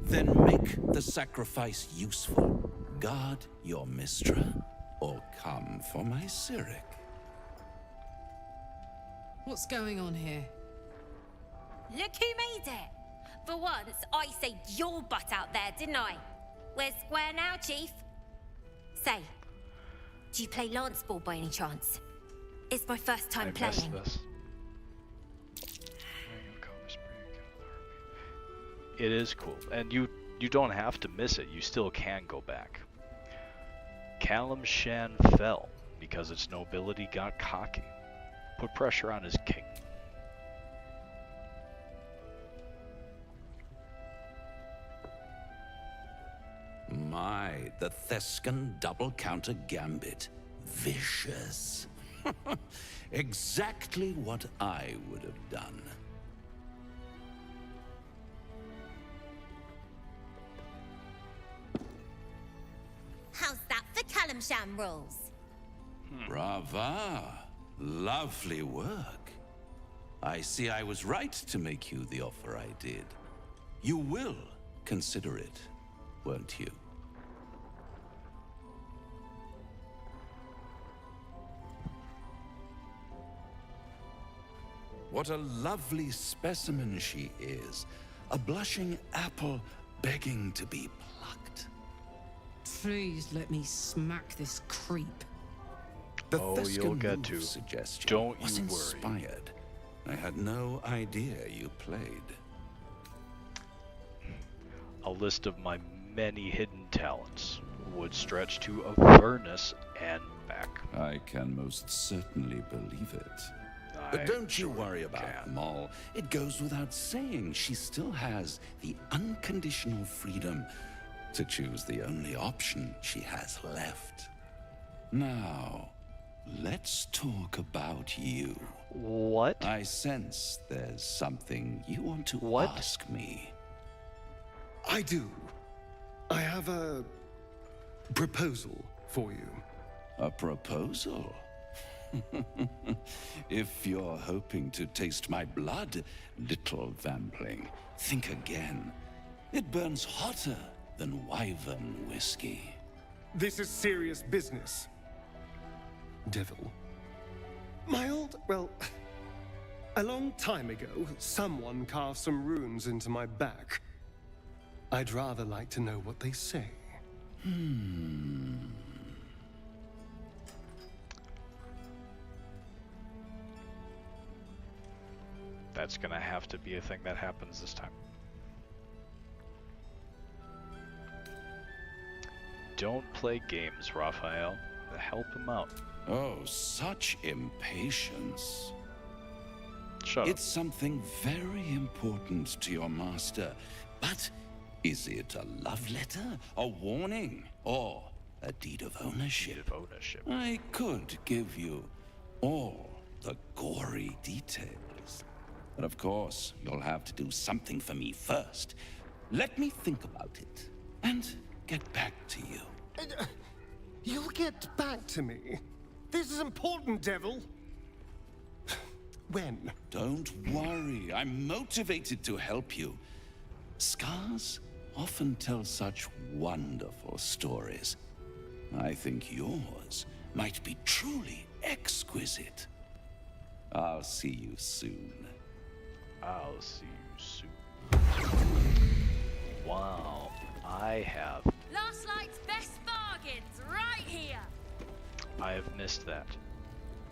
Then make the sacrifice useful. Guard your Mistra, or come for my Cyric. What's going on here? Look who made it! For once, I saved your butt out there, didn't I? We're square now, Chief. Say, do you play lance ball by any chance? It's my first time I missed playing. this. It is cool, and you don't have to miss it. You still can go back. Kalimshan fell because its nobility got cocky, put pressure on his king. My, the Thescan double counter gambit. Vicious. Exactly what I would have done. How's that for Kalimshan rules? Brava. Lovely work. I see I was right to make you the offer I did. You will consider it, won't you? What a lovely specimen she is. A blushing apple begging to be plucked. Please let me smack this creep. The Oh, Thescan you'll get move to. suggestion Don't was you worry. inspired. I had no idea you played. A list of my many hidden talents would stretch to Avernus and back. I can most certainly believe it. I But don't you sure worry about can. Maul. It goes without saying she still has the unconditional freedom to choose the only option she has left. Now, let's talk about you. What? I sense there's something you want to ask me. I do. I have a proposal for you. A proposal? If you're hoping to taste my blood, little Vampling, think again. It burns hotter than wyvern whiskey. This is serious business. Devil. Well, a long time ago, someone carved some runes into my back. I'd rather like to know what they say. That's gonna have to be a thing that happens this time. Don't play games, Raphael. Help him out. Oh, such impatience. Shut up. It's something very important to your master. But is it a love letter, a warning, or a deed of ownership? Deed of ownership. I could give you all the gory details. But of course, you'll have to do something for me first. Let me think about it and get back to you. You'll get back to me? This is important, Devil. When? Don't worry, I'm motivated to help you. Scars often tell such wonderful stories. I think yours might be truly exquisite. I'll see you soon. I'll see you soon. Wow, I have Last Light's best bargains right here. I have missed that.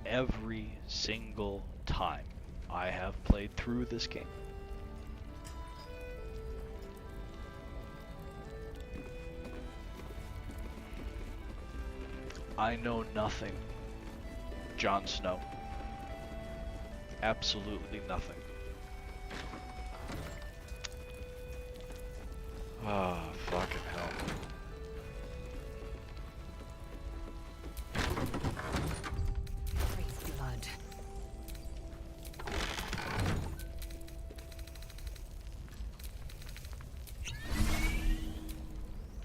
Every single time I have played through this game. I know nothing. Jon Snow. Absolutely nothing. Ah, fucking hell. Blood.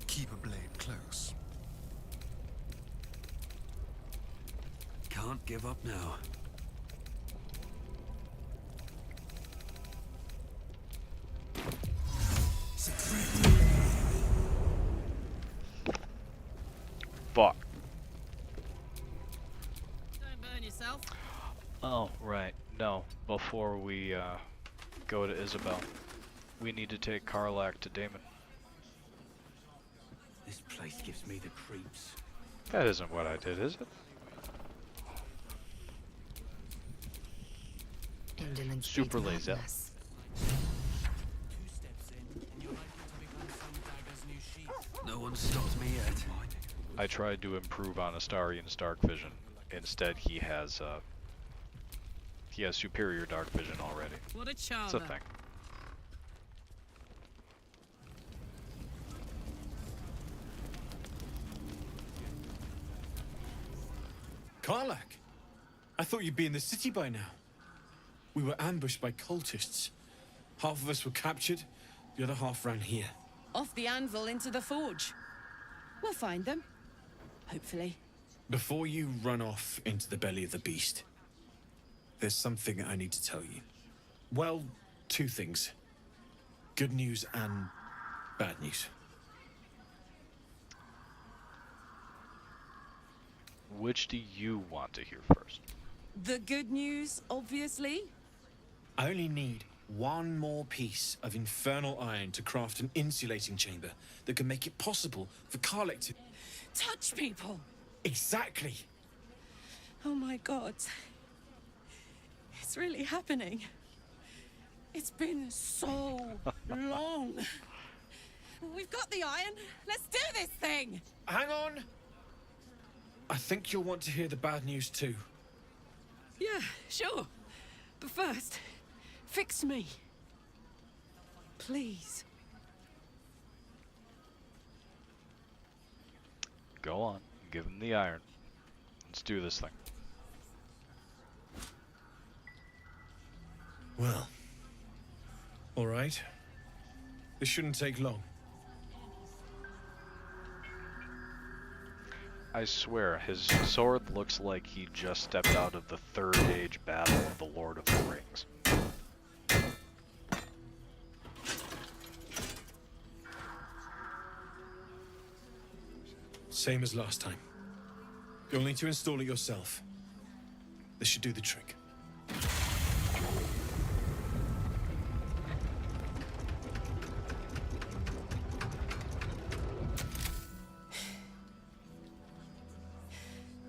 Keep a blade close. Can't give up now. Fuck. Don't burn yourself. Oh, right. No, before we go to Isabel, we need to take Karlach to Daemon. This place gives me the creeps. That isn't what I did, is it? Indolence Super breeds lazy. madness. 2 steps in, and you're likely to become some dagger's new sheath. No one stopped me yet. I tried to improve on Astarian's dark vision. Instead, he has superior dark vision already. What a It's charmer. a thing. Karlach! I thought you'd be in the city by now. We were ambushed by cultists. Half of us were captured, the other half ran here. Off the anvil into the forge. We'll find them. Hopefully. Before you run off into the belly of the beast, there's something I need to tell you. Well, 2 things. Good news and bad news. Which do you want to hear first? The good news, obviously. I only need 1 more piece of infernal iron to craft an insulating chamber that can make it possible for Karlach to... Touch people. Exactly! Oh my god. It's really happening. It's been so long. We've got the iron. Let's do this thing. Hang on! I think you'll want to hear the bad news too. Yeah, sure. But first, fix me. Please. Go on, give him the iron. Let's do this thing. Well, all right. This shouldn't take long. I swear, his sword looks like he just stepped out of the Third Age battle of the Lord of the Rings. Same as last time. You'll need to install it yourself. This should do the trick.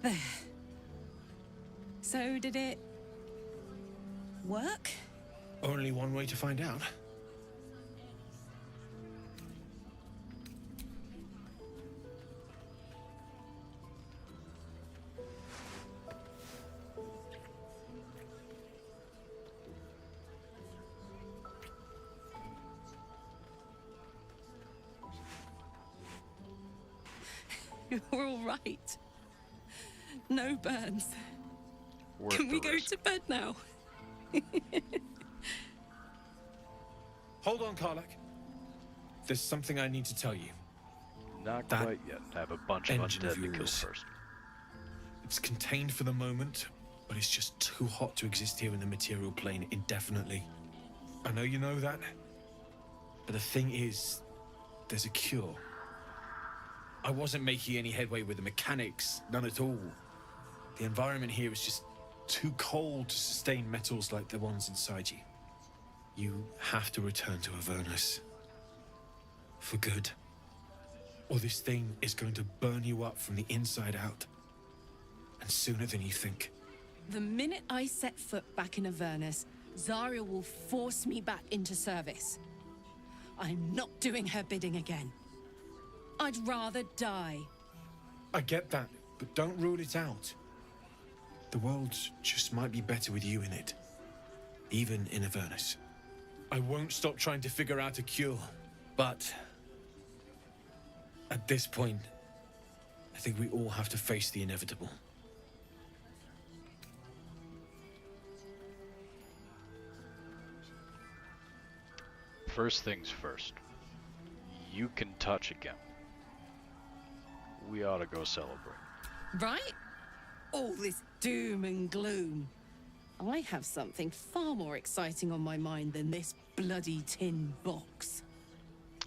There. So did it work? Only one way to find out. You're all right. No burns. Worth Can we the go risk. to bed now? Hold on, Karlach. There's something I need to tell you. Not That quite yet. I have a bunch of engine undead of to kill yours. first. It's contained for the moment, but it's just too hot to exist here in the material plane indefinitely. I know you know that, but the thing is, there's a cure. I wasn't making any headway with the mechanics, none at all. The environment here is just too cold to sustain metals like the ones inside you. You have to return to Avernus. For good. Or this thing is going to burn you up from the inside out. And sooner than you think. The minute I set foot back in Avernus, Zarya will force me back into service. I'm not doing her bidding again. I'd rather die. I get that, but don't rule it out. The world just might be better with you in it. Even in Avernus. I won't stop trying to figure out a cure, but at this point, I think we all have to face the inevitable. First things first. You can touch again. We ought to go celebrate. Right? All this doom and gloom. I have something far more exciting on my mind than this bloody tin box.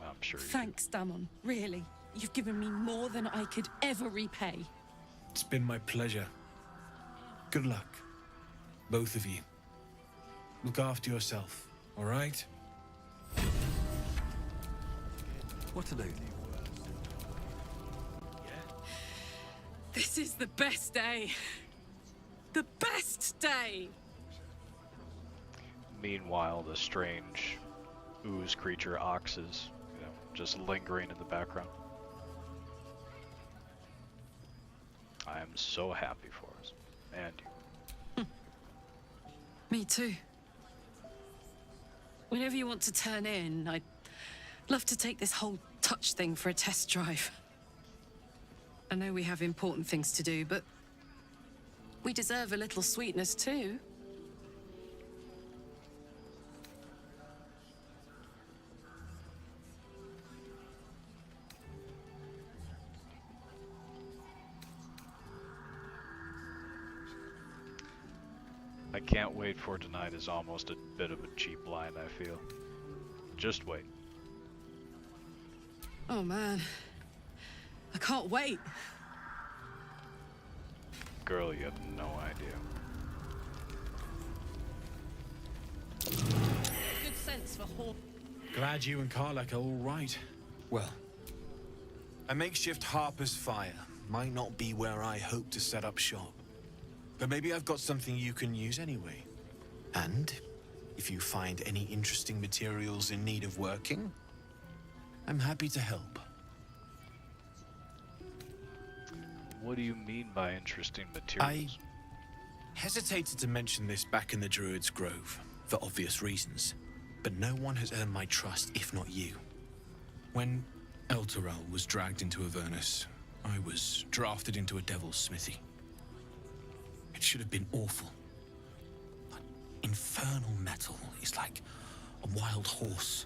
I'm sure you Thanks, Damon. Really. You've given me more than I could ever repay. It's been my pleasure. Good luck, both of you. Look after yourself, all right? What are they? This is the best day. The best day! Meanwhile, the strange ooze creature oxes, just lingering in the background. I am so happy for us. And you. Me too. Whenever you want to turn in, I'd love to take this whole touch thing for a test drive. I know we have important things to do, but we deserve a little sweetness too. I can't wait for tonight is almost a bit of a cheap line, I feel. Just wait. Oh man, I can't wait. Girl, you have no idea. Good sense for Hawk. Glad you and Karlach are all right. Well, a makeshift Harper's Fire might not be where I hope to set up shop. But maybe I've got something you can use anyway. And if you find any interesting materials in need of working, I'm happy to help. What do you mean by interesting materials? I hesitated to mention this back in the Druid's Grove, for obvious reasons. But no one has earned my trust, if not you. When Elturel was dragged into Avernus, I was drafted into a devil's smithy. It should have been awful. But infernal metal is like a wild horse.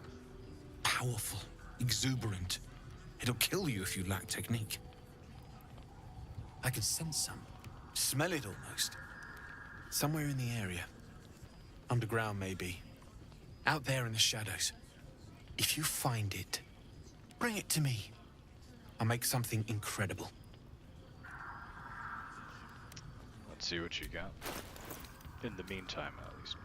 Powerful, exuberant. It'll kill you if you lack technique. I can sense some. Smell it almost. Somewhere in the area. Underground, maybe. Out there in the shadows. If you find it, bring it to me. I'll make something incredible. Let's see what you got. In the meantime, at least.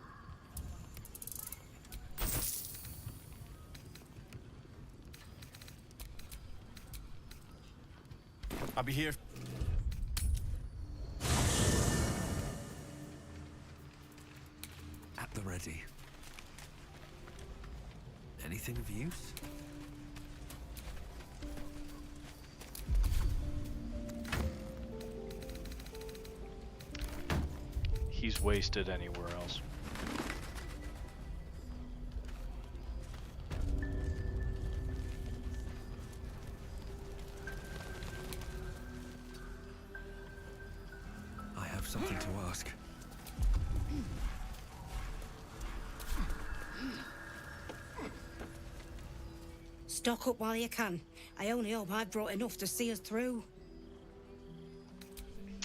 I'll be here. At the ready. Anything of use? He's wasted anywhere else. I have something to ask. Stock up while you can. I only hope I've brought enough to see us through.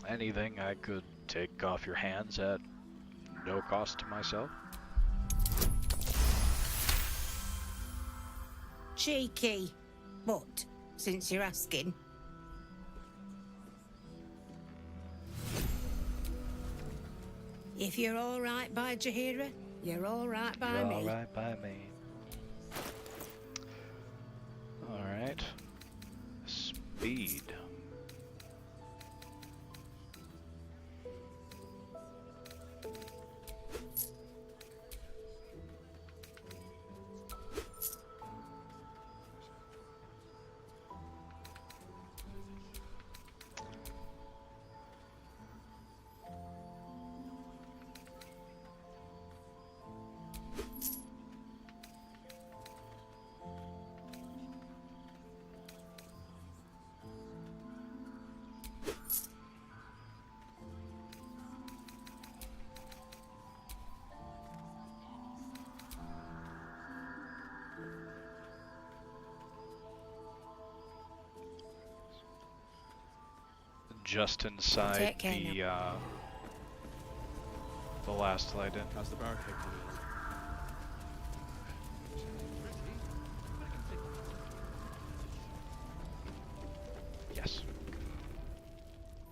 Anything I could take off your hands at no cost to myself? Cheeky. But, since you're asking. If you're all right by Jaheira, you're all right by me. All right by me. All right. Speed. Just inside Take care the last light in. How's the barricade? Yes.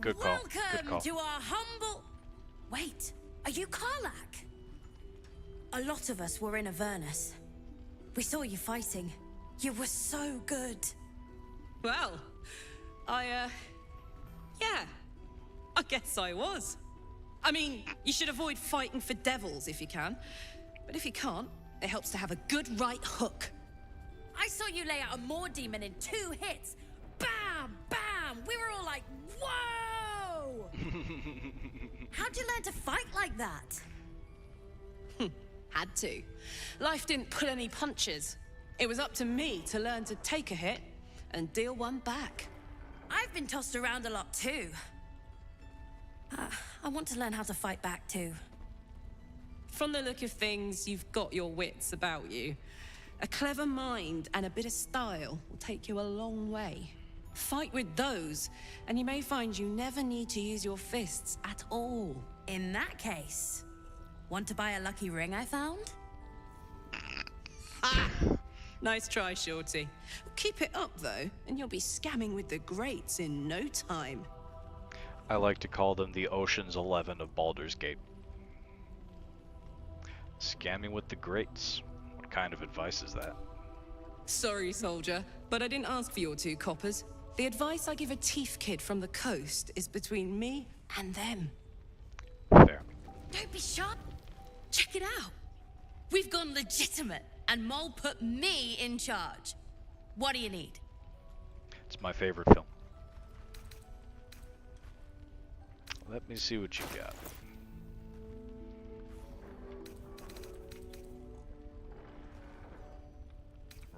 Good call. Good Welcome call. to our humble... Wait, are you Karlach? A lot of us were in Avernus. We saw you fighting. You were so good. Well, yeah, I guess I was. I mean, you should avoid fighting for devils if you can. But if you can't, it helps to have a good right hook. I saw you lay out a Moor demon in 2 hits. Bam! Bam! We were all like, whoa! How'd you learn to fight like that? Had to. Life didn't pull any punches. It was up to me to learn to take a hit and deal one back. I've been tossed around a lot too. I want to learn how to fight back too. From the look of things, you've got your wits about you. A clever mind and a bit of style will take you a long way. Fight with those, and you may find you never need to use your fists at all. In that case, want to buy a lucky ring I found? Nice try, Shorty. Keep it up, though, and you'll be scamming with the greats in no time. I like to call them the Ocean's 11 of Baldur's Gate. Scamming with the greats. What kind of advice is that? Sorry, soldier, but I didn't ask for your 2 coppers. The advice I give a Teef kid from the coast is between me and them. Fair. Don't be sharp. Check it out. We've gone legitimate, and Mol put me in charge. What do you need? It's my favorite film. Let me see what you got.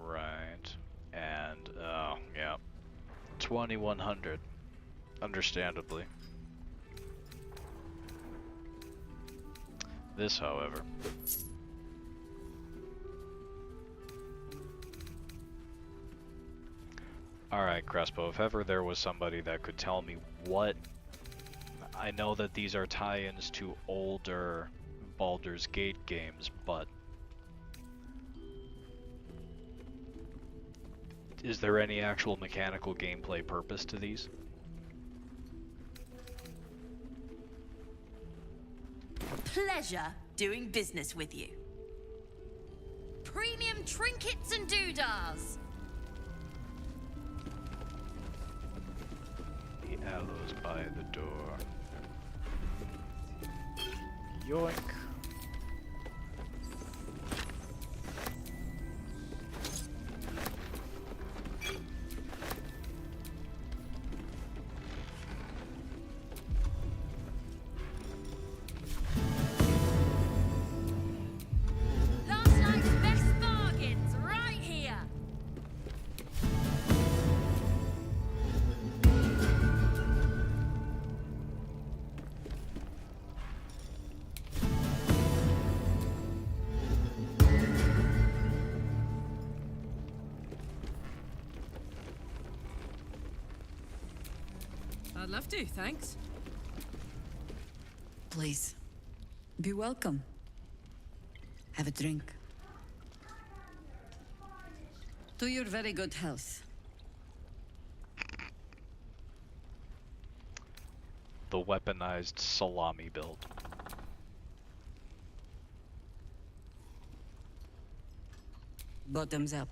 Right. And, yeah. 2100. Understandably. This, however. Alright, Crespo, if ever there was somebody that could tell me what... I know that these are tie-ins to older Baldur's Gate games, but... is there any actual mechanical gameplay purpose to these? Pleasure doing business with you. Premium trinkets and doodahs. The aloes by the door. Yoink. Last night's best bargains right here. I'd love to, thanks. Please, be welcome. Have a drink. To your very good health. The weaponized salami build. Bottoms up.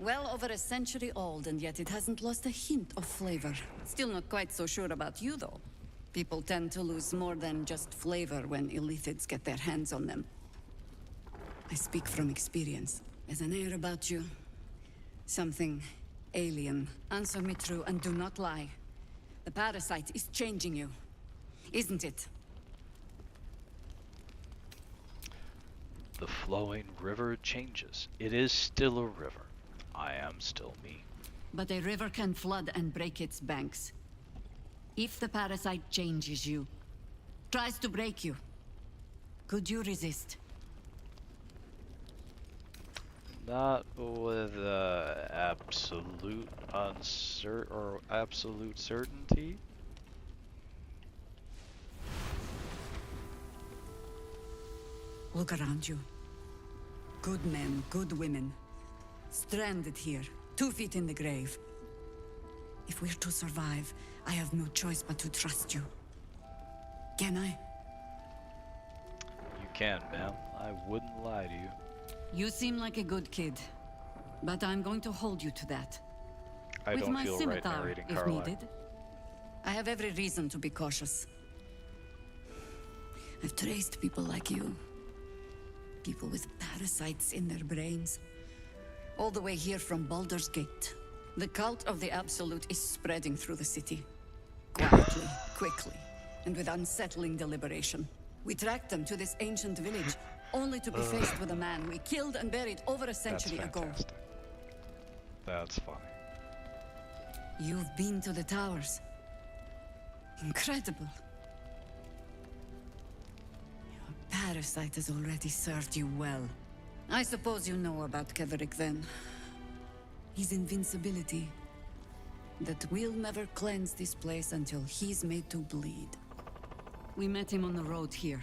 Well over a century old, and yet it hasn't lost a hint of flavor. Still not quite so sure about you, though. People tend to lose more than just flavor when illithids get their hands on them. I speak from experience. There's an air about you. Something alien. Answer me true and do not lie. The parasite is changing you, isn't it? The flowing river changes. It is still a river. I am still me. But a river can flood and break its banks. If the parasite changes you, tries to break you, could you resist? Not with absolute absolute certainty. Look around you. Good men, good women. Stranded here, 2 feet in the grave. If we're to survive, I have no choice but to trust you. Can I? You can, ma'am. I wouldn't lie to you. You seem like a good kid, but I'm going to hold you to that. I With don't my feel right scimitar, narrating if Carlisle. needed. I have every reason to be cautious. I've traced people like you. People with parasites in their brains. All the way here from Baldur's Gate. The cult of the Absolute is spreading through the city. Quietly, quickly, and with unsettling deliberation. We tracked them to this ancient village, only to be faced with a man we killed and buried over a century ago. That's funny. You've been to the towers. Incredible. Your parasite has already served you well. I suppose you know about Keverick then. His invincibility. That we'll never cleanse this place until he's made to bleed. We met him on the road here.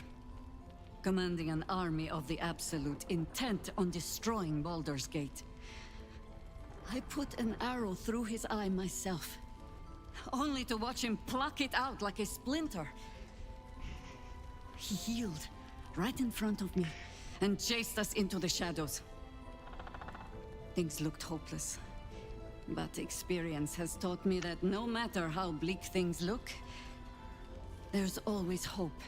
Commanding an army of the Absolute, intent on destroying Baldur's Gate. I put an arrow through his eye myself. Only to watch him pluck it out like a splinter. He healed right in front of me and chased us into the shadows. Things looked hopeless. But experience has taught me that no matter how bleak things look, there's always hope.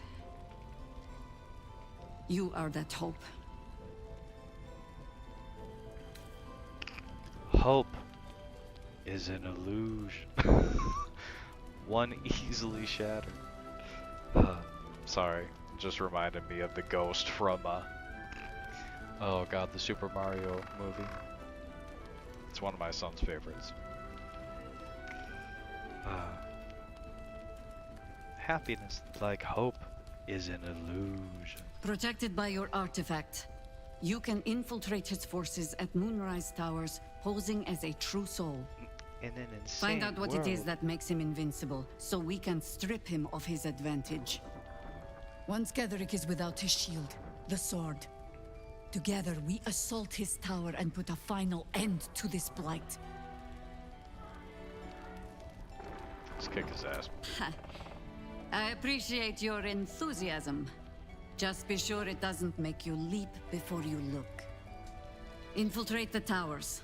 You are that hope. Hope is an illusion. One easily shattered. Sorry, just reminded me of the ghost from, oh god, the Super Mario movie. It's one of my son's favorites. Happiness, like hope, is an illusion. Protected by your artifact, you can infiltrate his forces at Moonrise Towers, posing as a true soul. In an insane Find out what it is world. that makes him invincible, so we can strip him of his advantage. Once Ketheric is without his shield, the sword. Together, we assault his tower and put a final end to this blight. Let's kick his ass. I appreciate your enthusiasm. Just be sure it doesn't make you leap before you look. Infiltrate the towers,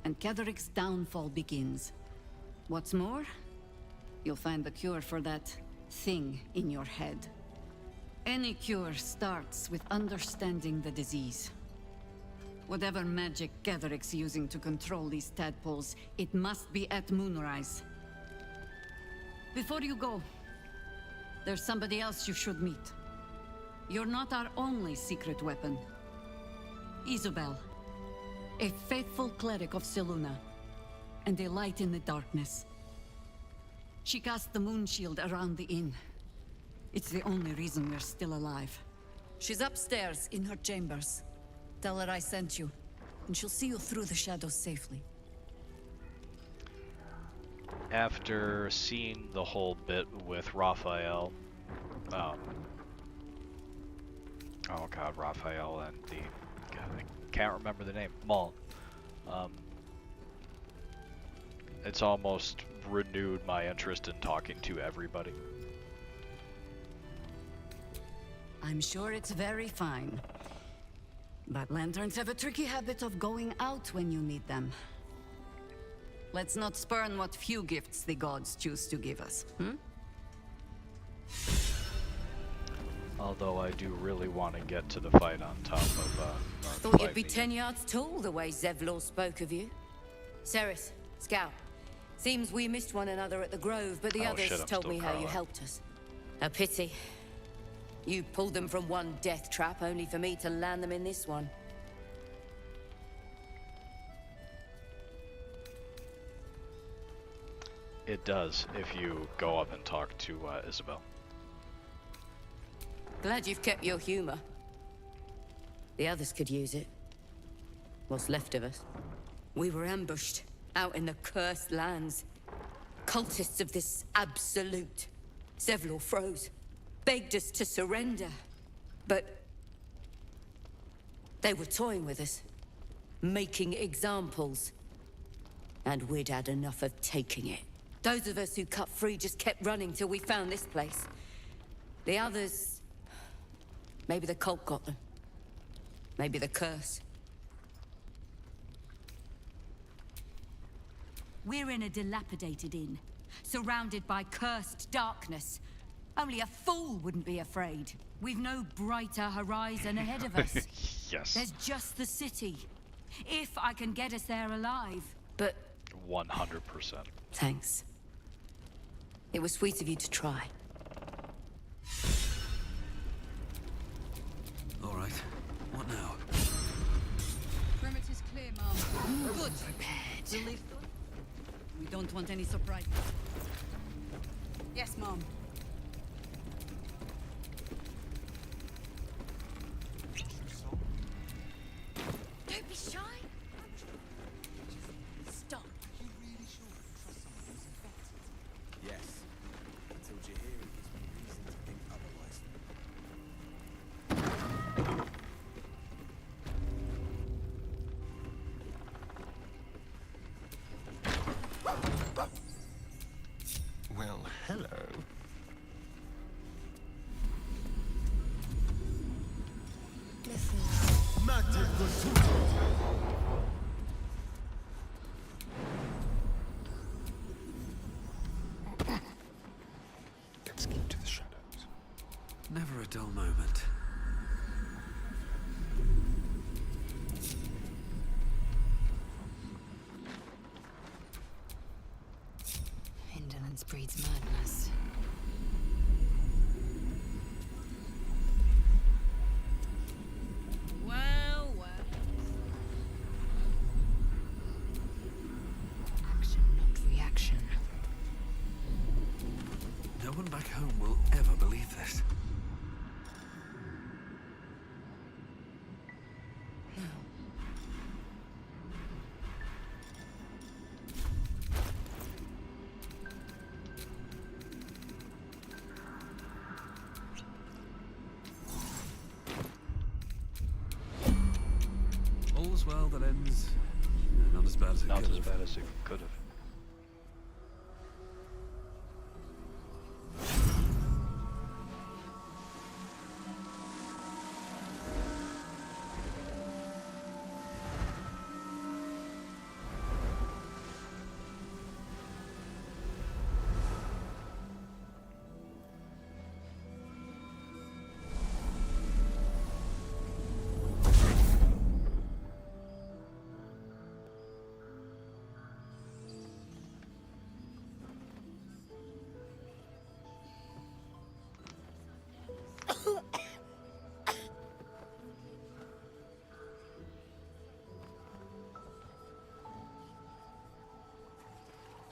and Ketheric's downfall begins. What's more, you'll find the cure for that thing in your head. Any cure starts with understanding the disease. Whatever magic Ketheric's using to control these tadpoles, it must be at Moonrise. Before you go, there's somebody else you should meet. You're not our only secret weapon. Isobel, a faithful cleric of Selûne, and a light in the darkness. She cast the moon shield around the inn. It's the only reason we're still alive. She's upstairs in her chambers. Tell her I sent you, and she'll see you through the shadows safely. After seeing the whole bit with Raphael, oh god, Raphael and God, I can't remember the name, Maul. It's almost renewed my interest in talking to everybody. I'm sure it's very fine. But lanterns have a tricky habit of going out when you need them. Let's not spurn what few gifts the gods choose to give us, Although I do really want to get to the fight on top of Thought you'd be 10 yards tall the way Zevlor spoke of you. Ceres, Scout. Seems we missed one another at the Grove, but the others told me how you helped us. A pity. You pulled them from one death trap, only for me to land them in this one. It does, if you go up and talk to Isabel. Glad you've kept your humor. The others could use it. What's left of us. We were ambushed, out in the cursed lands. Cultists of this absolute. Zevlor froze, begged us to surrender. But they were toying with us, making examples. And we'd had enough of taking it. Those of us who cut free just kept running till we found this place. The others... Maybe the cult got them. Maybe the curse. We're in a dilapidated inn, surrounded by cursed darkness. Only a fool wouldn't be afraid. We've no brighter horizon ahead of us. Yes. There's just the city. If I can get us there alive. But... 100%. Thanks. It was sweet of you to try. All right. What now? Perimeter's clear, Mom. Good. We'll leave. We don't want any surprises. Yes, Mom. Don't be shy. Stop. Yes. Until Jaheira gives me reason to think otherwise. Well, hello. Let's keep to the shadows. Never a dull moment. Indolence breeds madness. Well, well. Action, not reaction. No one back home will ever believe this. it not could as have. bad as it could have.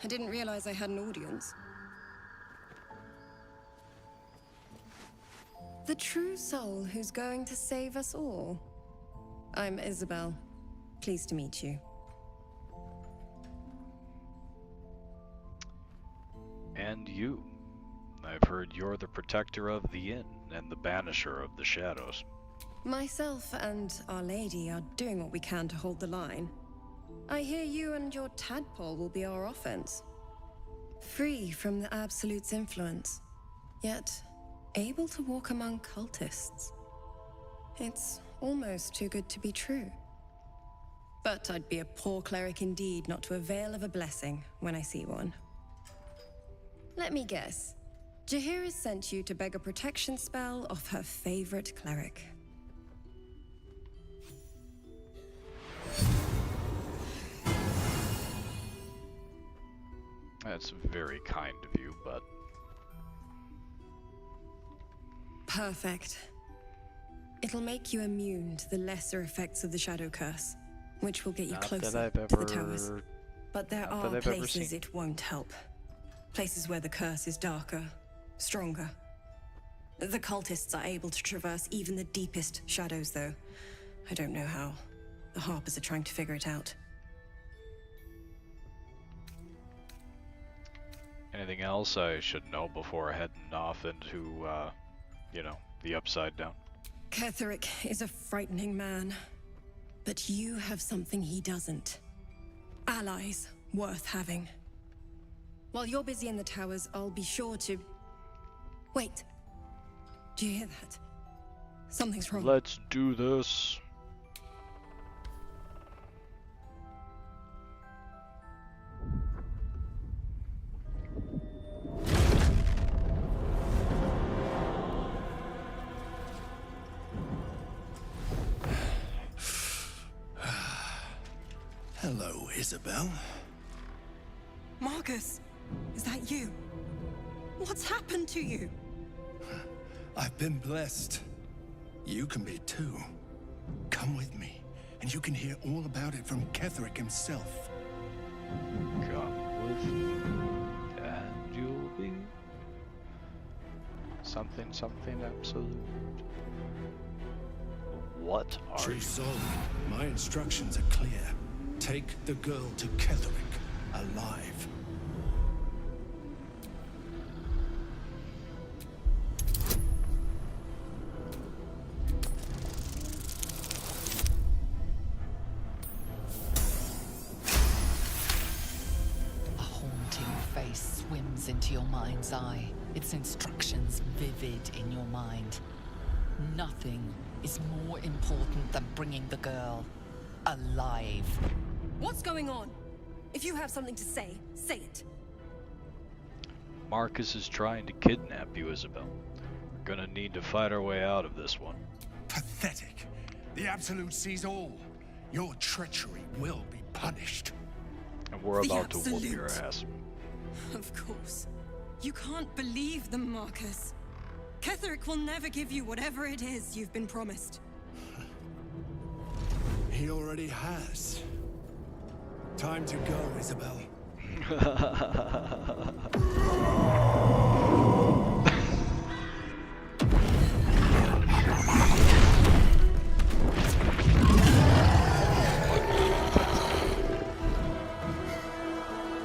I didn't realize I had an audience. The true soul who's going to save us all. I'm Isabel. Pleased to meet you. And you. I've heard you're the protector of the inn and the banisher of the shadows. Myself and Our Lady are doing what we can to hold the line. I hear you and your tadpole will be our offense. Free from the Absolute's influence, yet able to walk among cultists. It's almost too good to be true. But I'd be a poor cleric indeed not to avail of a blessing when I see one. Let me guess. Jaheira sent you to beg a protection spell off her favorite cleric. That's very kind of you, but... Perfect. It'll make you immune to the lesser effects of the Shadow Curse, which will get you Not closer that I've to the towers. ever... But there not are that I've ever places seen. it won't help. Places where the curse is darker, stronger. The cultists are able to traverse even the deepest shadows, though. I don't know how. The Harpers are trying to figure it out. Anything else I should know before heading off into, you know, the Upside Down? Ketheric is a frightening man. But you have something he doesn't. Allies worth having. While you're busy in the towers, I'll be sure to... Wait. Do you hear that? Something's wrong. Let's do this. Hello, Isabel. Marcus, is that you? What's happened to you? I've been blessed. You can be too. Come with me, and you can hear all about it from Ketheric himself. Come with me, and you'll be something absolute. What are True you? soul, my instructions are clear. Take the girl to Ketheric, alive. A haunting face swims into your mind's eye, its instructions vivid in your mind. Nothing is more important than bringing the girl alive. What's going on? If you have something to say, say it. Marcus is trying to kidnap you, Isabel. We're gonna need to fight our way out of this one. Pathetic. The Absolute sees all. Your treachery will be punished. And we're The about to whoop your Absolute. ass. Of course. You can't believe them, Marcus. Ketheric will never give you whatever it is you've been promised. He already has. Time to go, Isabel.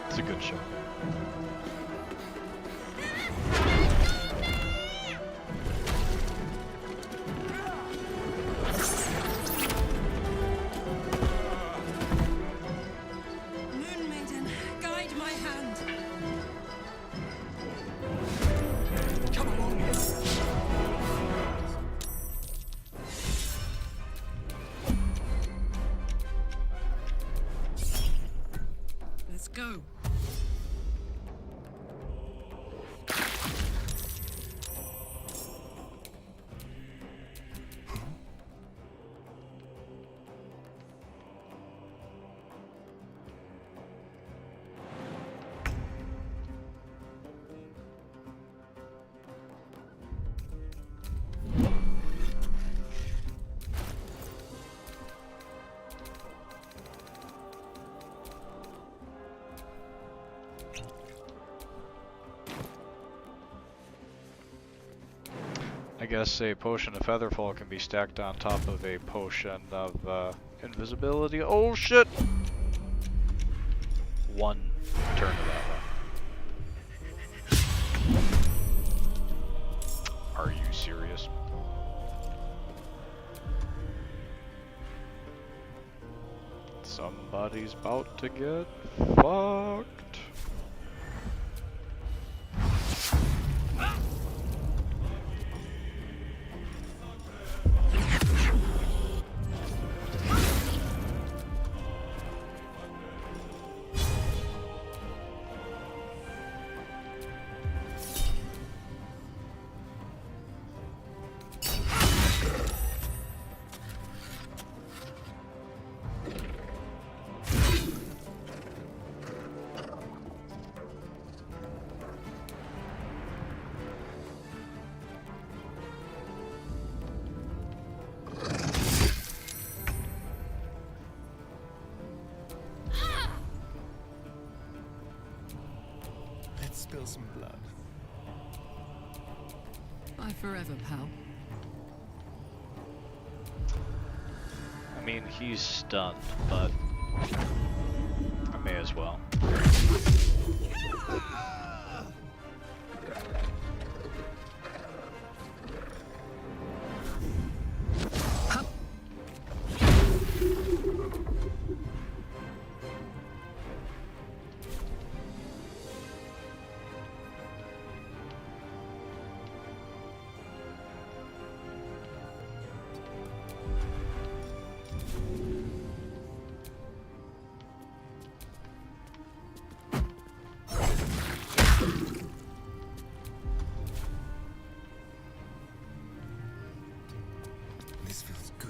It's a good show. go. I guess a potion of Featherfall can be stacked on top of a potion of invisibility. Oh shit! One turn to that one. Are you serious? Somebody's about to get fucked. Let's spill some blood. Bye forever, pal. I mean, he's stunned, but I may as well. This feels good.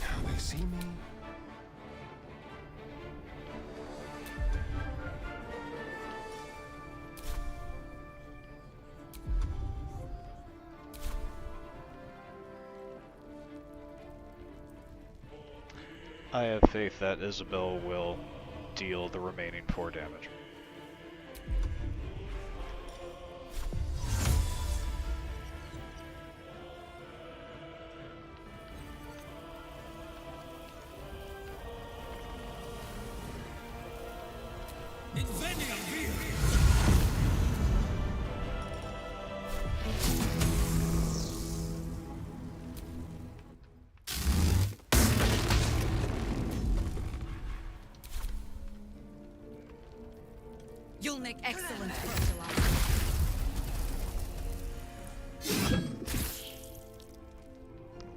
Now they see me. I have faith that Isabel will deal the remaining 4 damage. You'll make excellent fertilizer.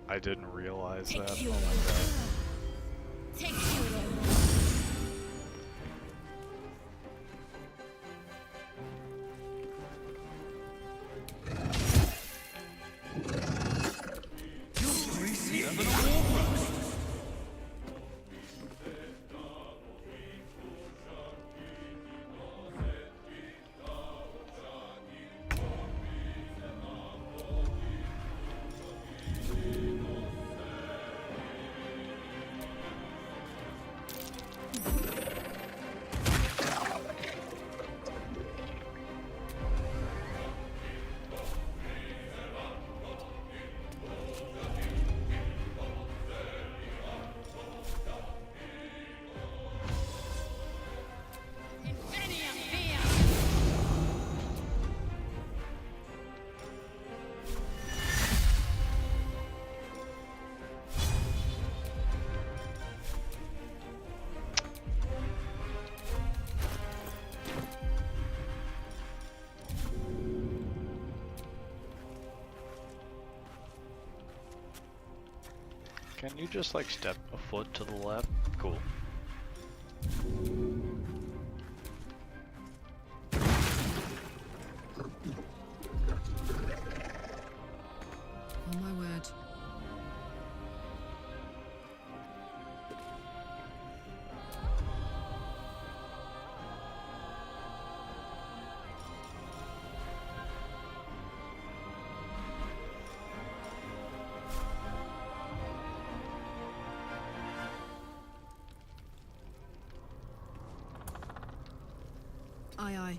I didn't realize that. Take you. Oh my god. Take you. Greasier than a war roast. Can you just like step a foot to the left? Cool. Oh my word. Aye, aye.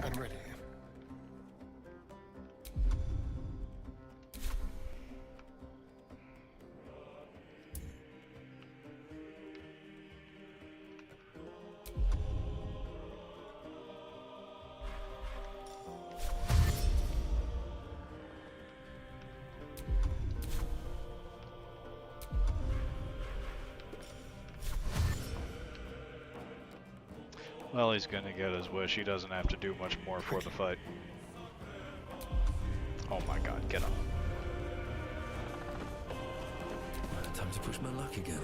I'm ready. Well, he's gonna get his wish. He doesn't have to do much more for the fight. Oh my god, get up. Time to push my luck again.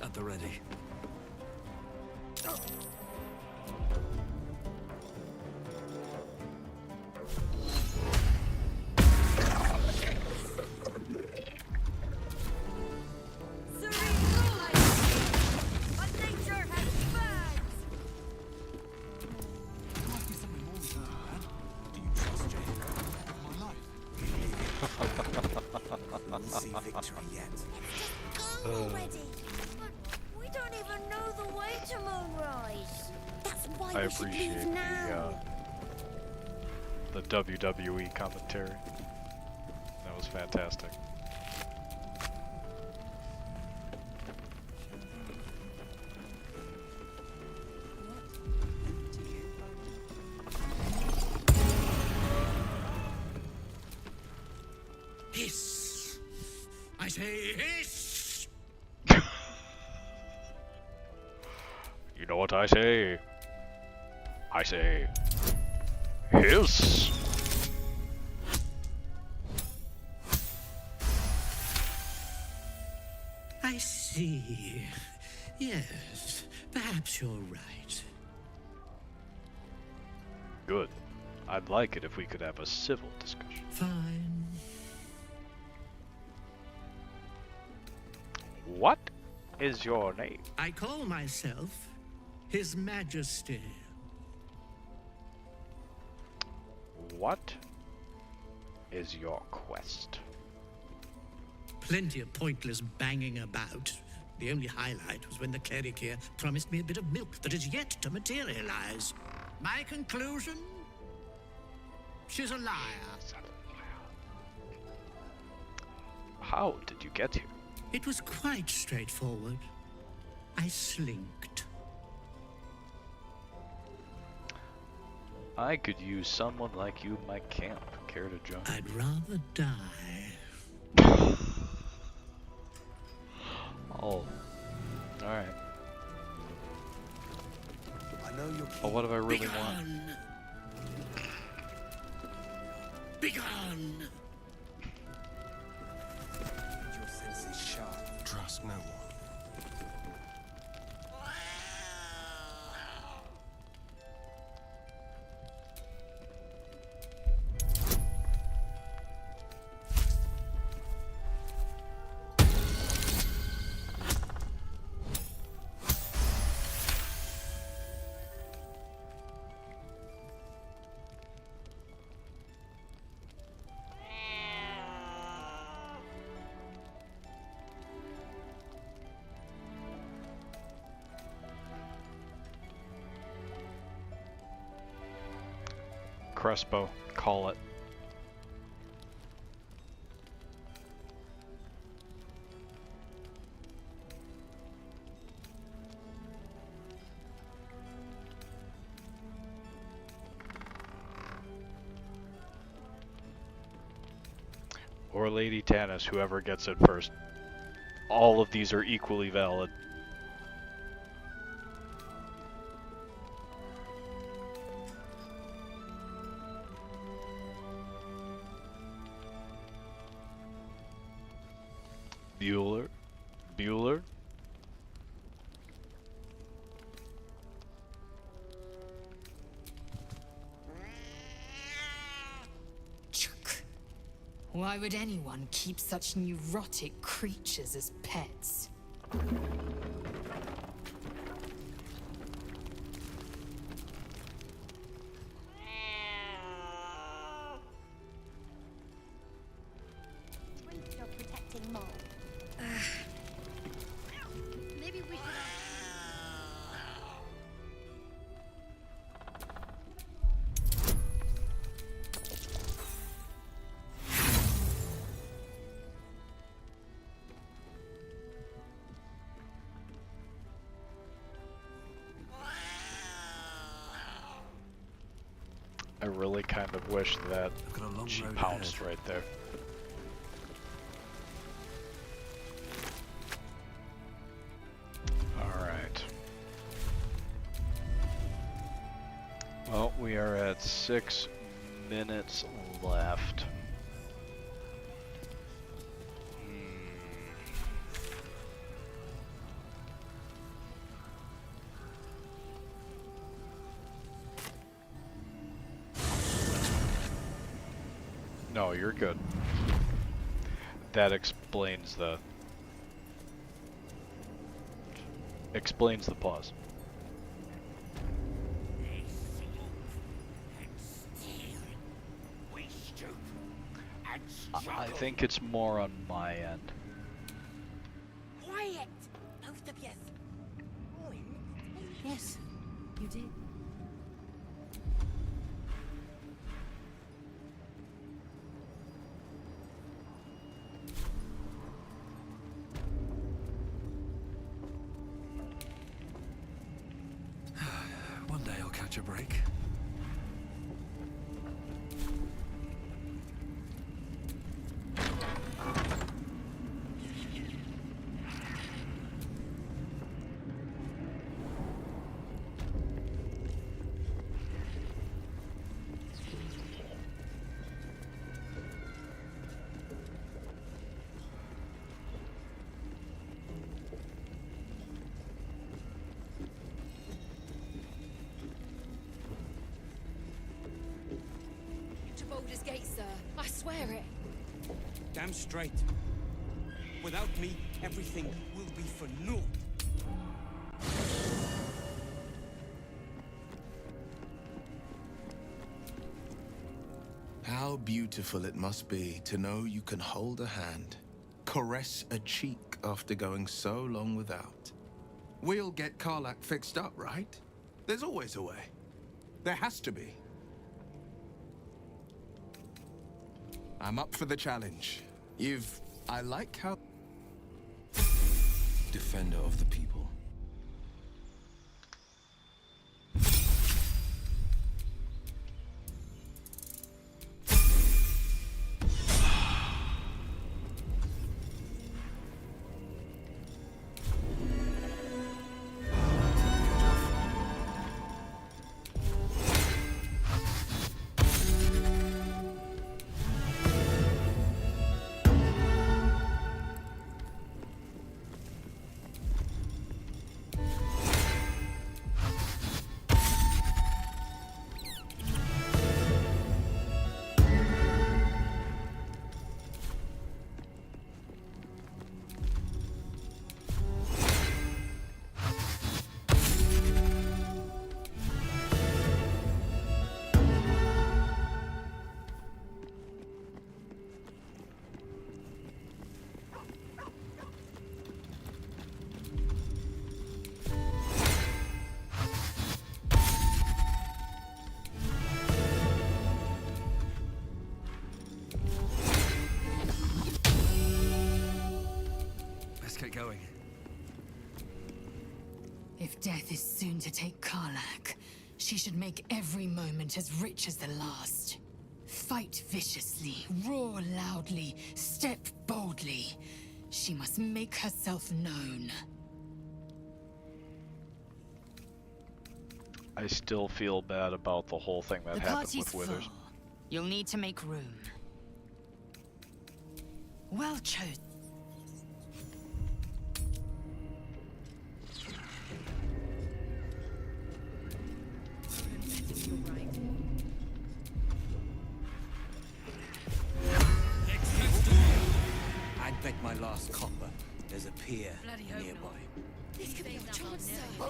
At the ready. See victory yet. Go already. But we don't even know the way to Moonrise. That's why I we should appreciate leave now. the WWE commentary. That was fantastic. Hiss! I say hiss! You know what I say? I say, hiss! I see. Yes, perhaps you're right. Good. I'd like it if we could have a civil discussion. Fine. What is your name? I call myself His Majesty. What is your quest? Plenty of pointless banging about. The only highlight was when the cleric here promised me a bit of milk that is yet to materialize. My conclusion? She's a liar. How did you get here? It was quite straightforward. I slinked. I could use someone like you in my camp. Care to join? I'd rather die. Oh. Alright. I know you're Well, what do I really want? Begone! Your sense is sharp. Trust no one. Crespo, call it. Or Lady Tanis, whoever gets it first. All of these are equally valid. Bueller? Why would anyone keep such neurotic creatures as pets? Still protecting Mole. Maybe we could. I really kind of wish that she pounced right there. Alright. Well, we are at 6 minutes left. No, you're good. That explains the pause. I think it's more on my end. Quiet! Both of you. Yes, you did. One day I'll catch a break. Baldur's Gate, sir. I swear it. Damn straight. Without me, everything will be for naught. How beautiful it must be to know you can hold a hand, caress a cheek after going so long without. We'll get Karlach fixed up, right? There's always a way. There has to be. I'm up for the challenge. I like how... Defender of the people. If death is soon to take Karlach, she should make every moment as rich as the last. Fight viciously, roar loudly, step boldly. She must make herself known. I still feel bad about the whole thing that The happened party's with Withers. full. You'll need to make room. Well chosen. I'd bet my last copper there's a pier nearby. This could be your chance, sir.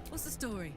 What's the story?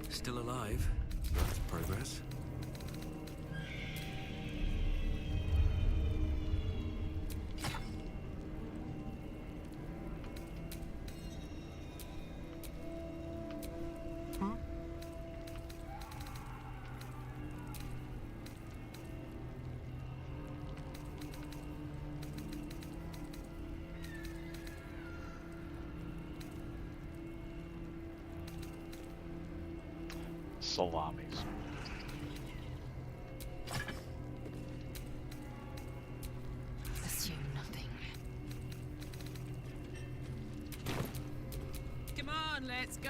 Still alive. That's progress. Salamis. Assume nothing. Come on, let's go!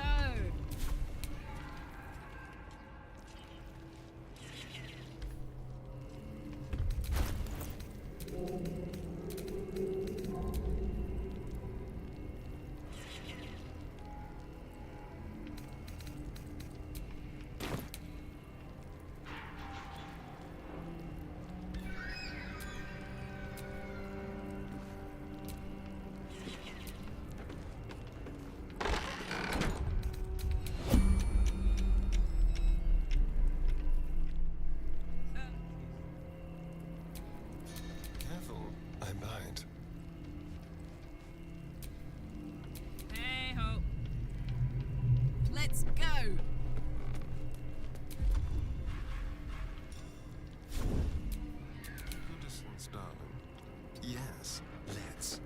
Careful, I bite. Hey ho! Let's go! Your distance, darling. Yes, let's.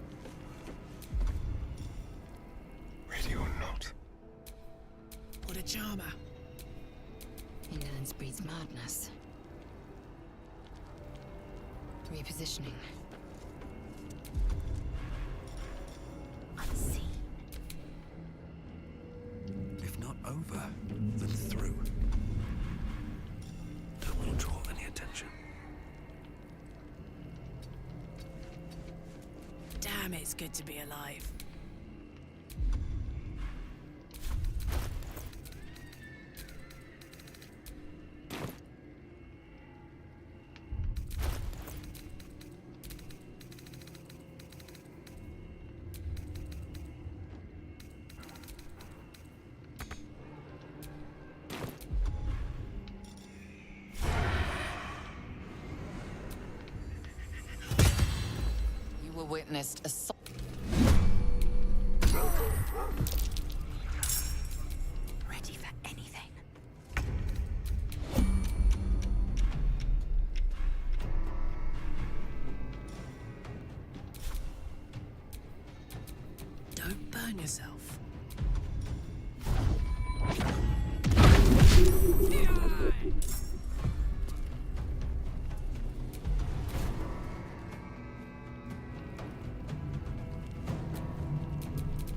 Ready or not? What a charmer! Indolence breeds madness. Repositioning. Unseen. If not over, then through. Don't want to draw any attention. Damn, it's good to be alive. You were witnessed assault. Ready for anything. Don't burn yourself.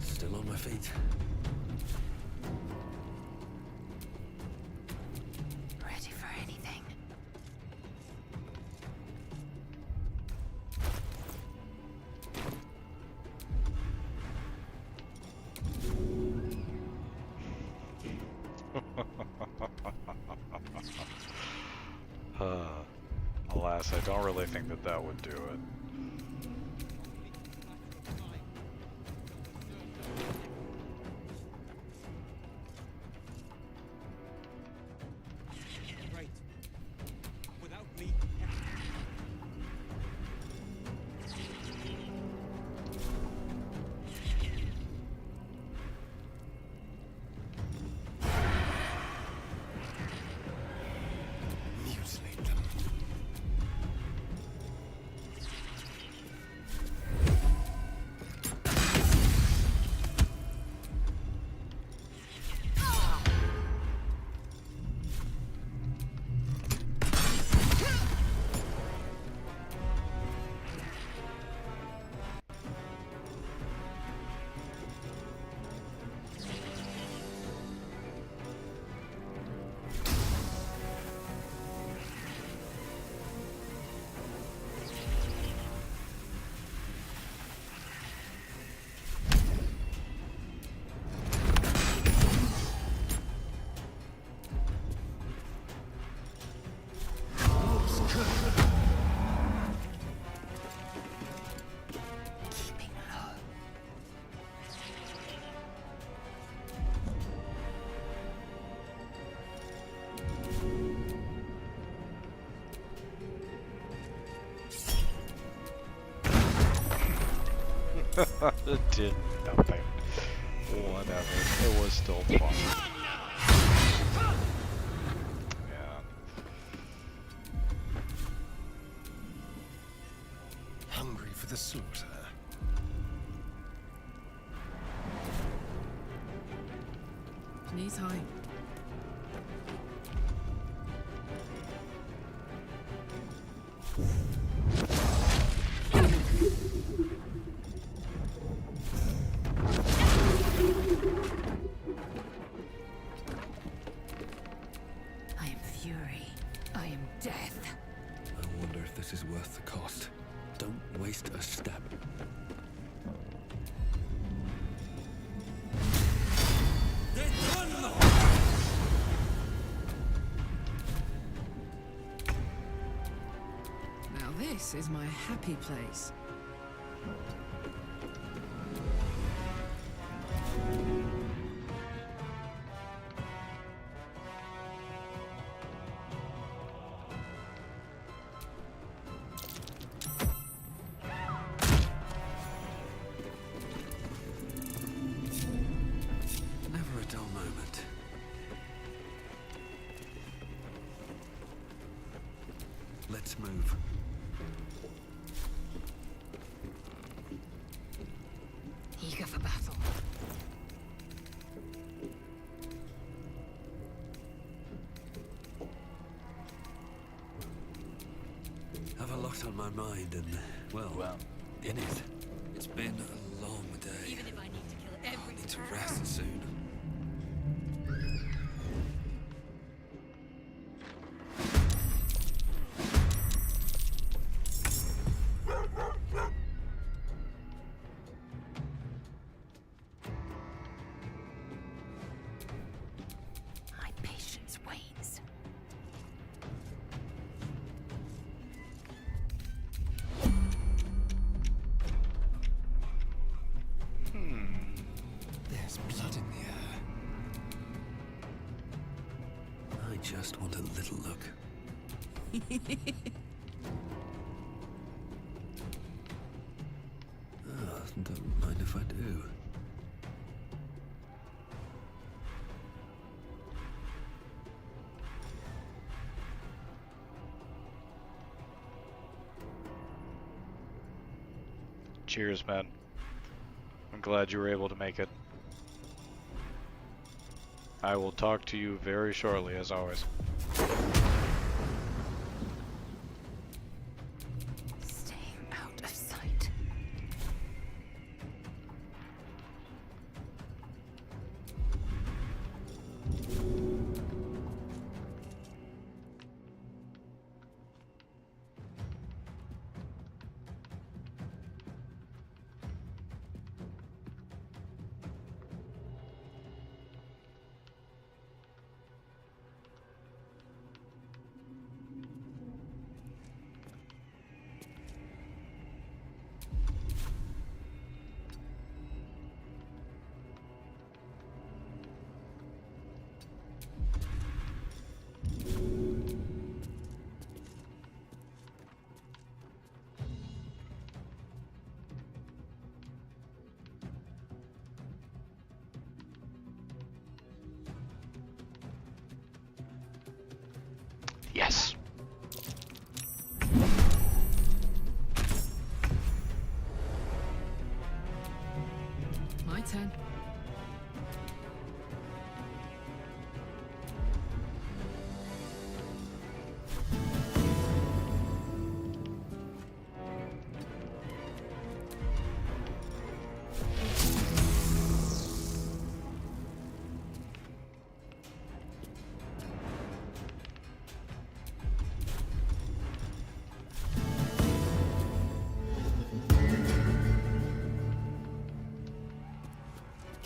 Still on my feet. Ready for anything. glass, I don't really think that that would do it. Great. Without me, Mutilate them. It did nothing. Whatever. It was still fun. Yeah. Hungry for the slaughter. Knees high. I am fury. I am death. I wonder if this is worth the cost. Don't waste a step. Now this is my happy place. Never a dull moment. Let's move. Eager for battle. Have a lot on my mind and, well, in it. It's been a long day. Even if I need to kill I'll every need to rest soon. My patience wanes. There's blood in the air. I just want a little look. Don't mind if I do. Cheers, man. I'm glad you were able to make it. I will talk to you very shortly, as always. Staying out of sight. turn.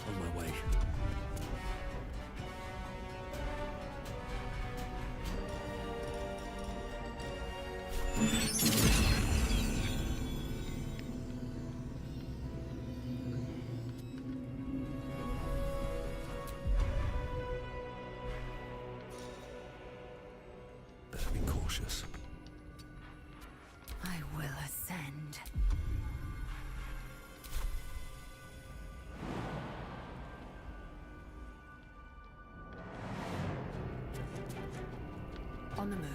On my way. Better be cautious. I will ascend. On the move.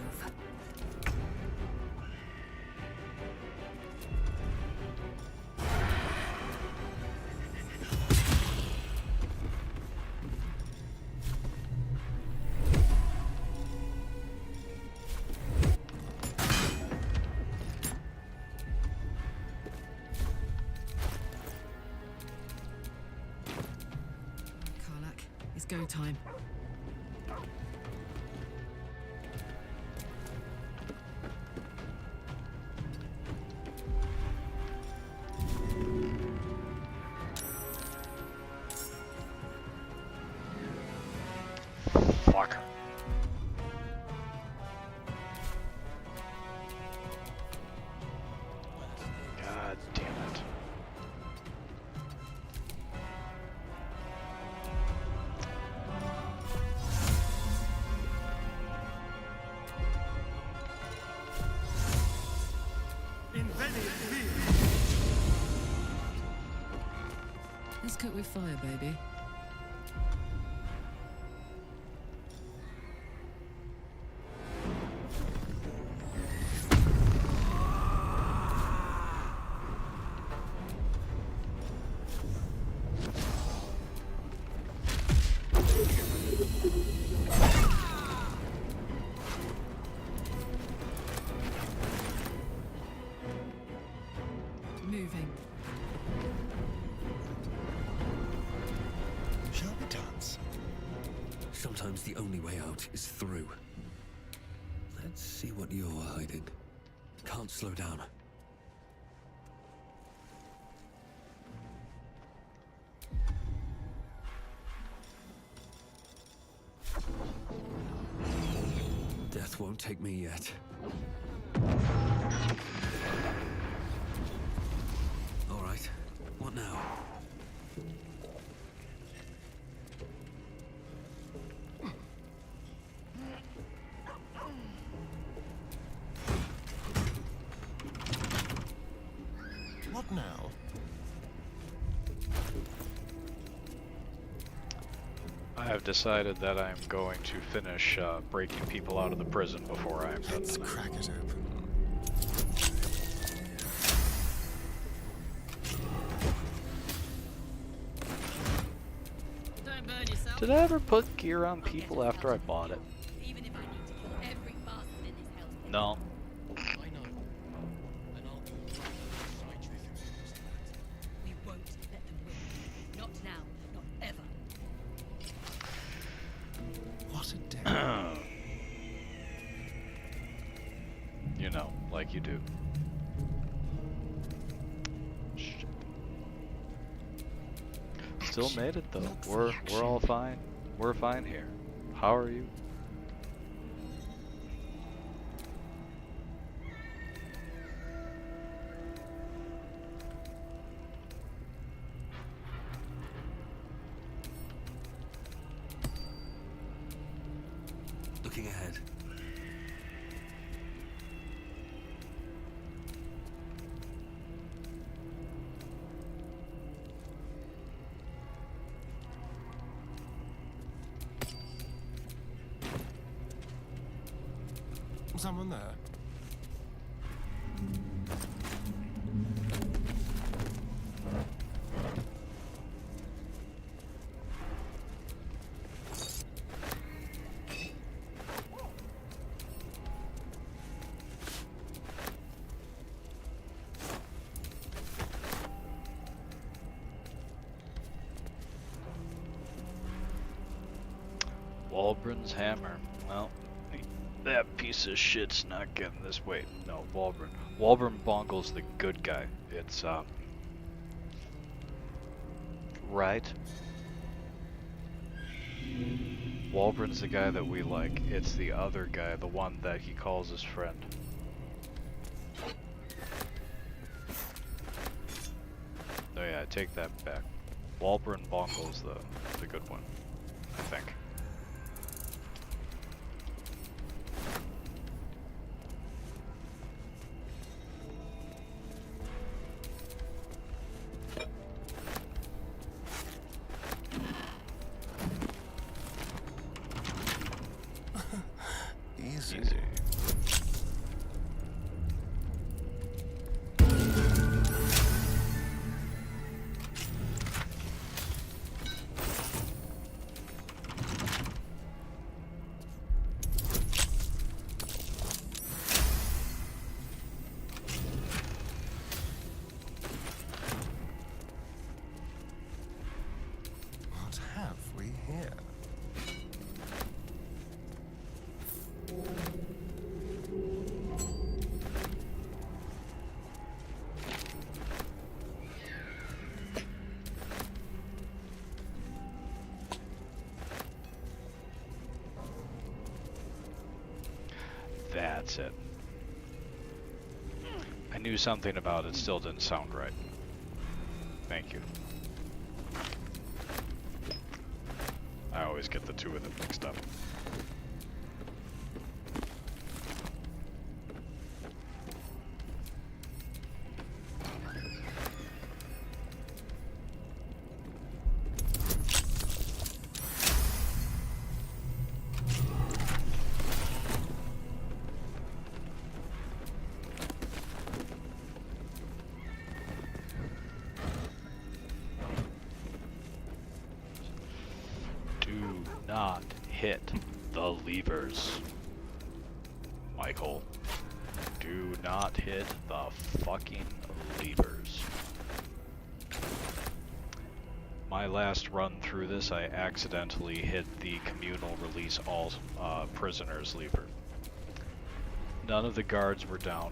Karlak, it's go time. Fuck. God damn it. Let's cook with fire, baby. Moving. Shall we dance? Sometimes the only way out is through. Let's see what you're hiding. Can't slow down. Death won't take me yet. All right, what now? What now? I have decided that I'm going to finish breaking people out of the prison before I am done. Let's crack it open. Don't burn yourself. Did I ever put gear on people after I bought it? Even if I need to kill every bastard in this hellscape. No. I know. And I'll do right beside you if you understand. We won't let them win. Not now, not ever. What a day. You know, like you do. Shit. Still made it though. We're all fine. We're fine here. How are you? Looking ahead. Someone there? Wulbren's hammer. Well, that piece of shit's not getting this. Wait, no, Wulbren. Wulbren Bongle's the good guy. It's, right? Wulbren's the guy that we like. It's the other guy, the one that he calls his friend. Oh yeah, I take that back. Wulbren Bongle's the good one, I think. Easy. What have we here? That's it. I knew something about it, still didn't sound right. Thank you. I always get the two of them mixed up. Not hit the levers, Michael. Do not hit the fucking levers. My last run through this, I accidentally hit the communal release all prisoners lever. None of the guards were down.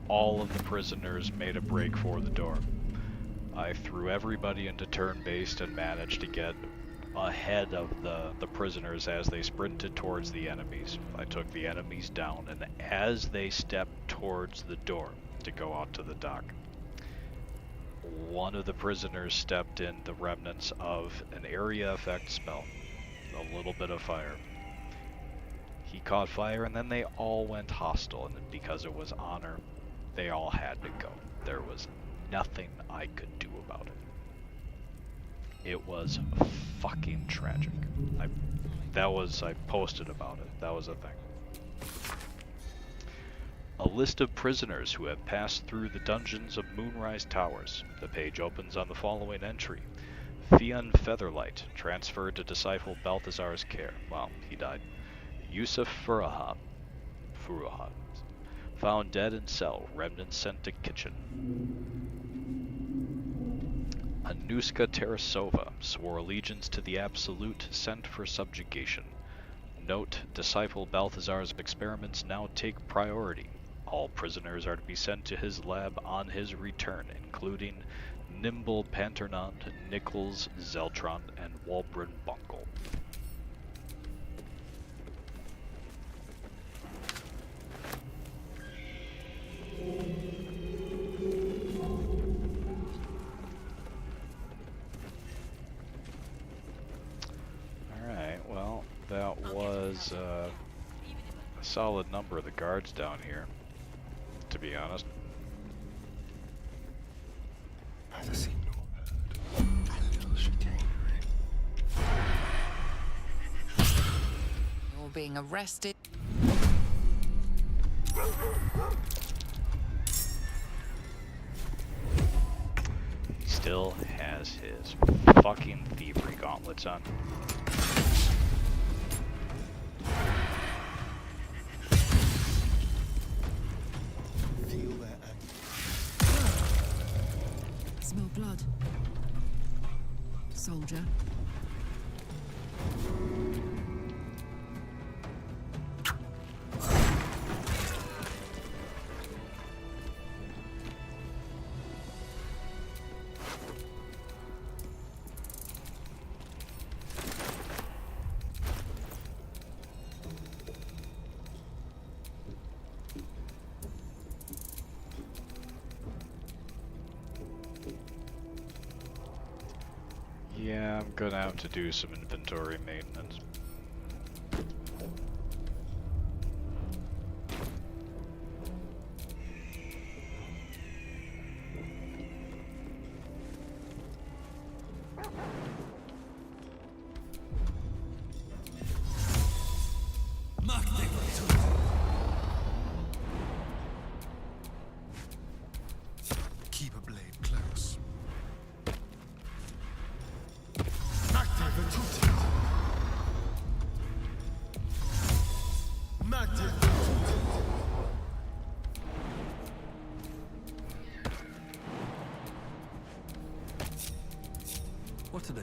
All of the prisoners made a break for the door. I threw everybody into turn-based and managed to get ahead of the prisoners as they sprinted towards the enemies. I took the enemies down, and as they stepped towards the door to go out to the dock, one of the prisoners stepped in the remnants of an area effect spell, a little bit of fire. He caught fire, and then they all went hostile, and because it was honor, they all had to go. There was nothing I could do about it. It was fucking tragic. I posted about it. That was a thing. A list of prisoners who have passed through the dungeons of Moonrise Towers. The page opens on the following entry. Fionn Featherlight, transferred to disciple Balthazar's care. Well, he died. Yusuf Furuhat, found dead in cell. Remnants sent to kitchen. Anuska Tarasova, swore allegiance to the Absolute, sent for subjugation. Note, disciple Balthazar's experiments now take priority. All prisoners are to be sent to his lab on his return, including Nimble Panternond, Nichols, Zeltron, and Wulbren Bungle. Alright, well, that was a solid number of the guards down here, to be honest. You're being arrested. He still has his fucking thievery gauntlets on. Smell blood. Soldier. Yeah, I'm gonna have to do some inventory maintenance. Keep a blade close. What to do?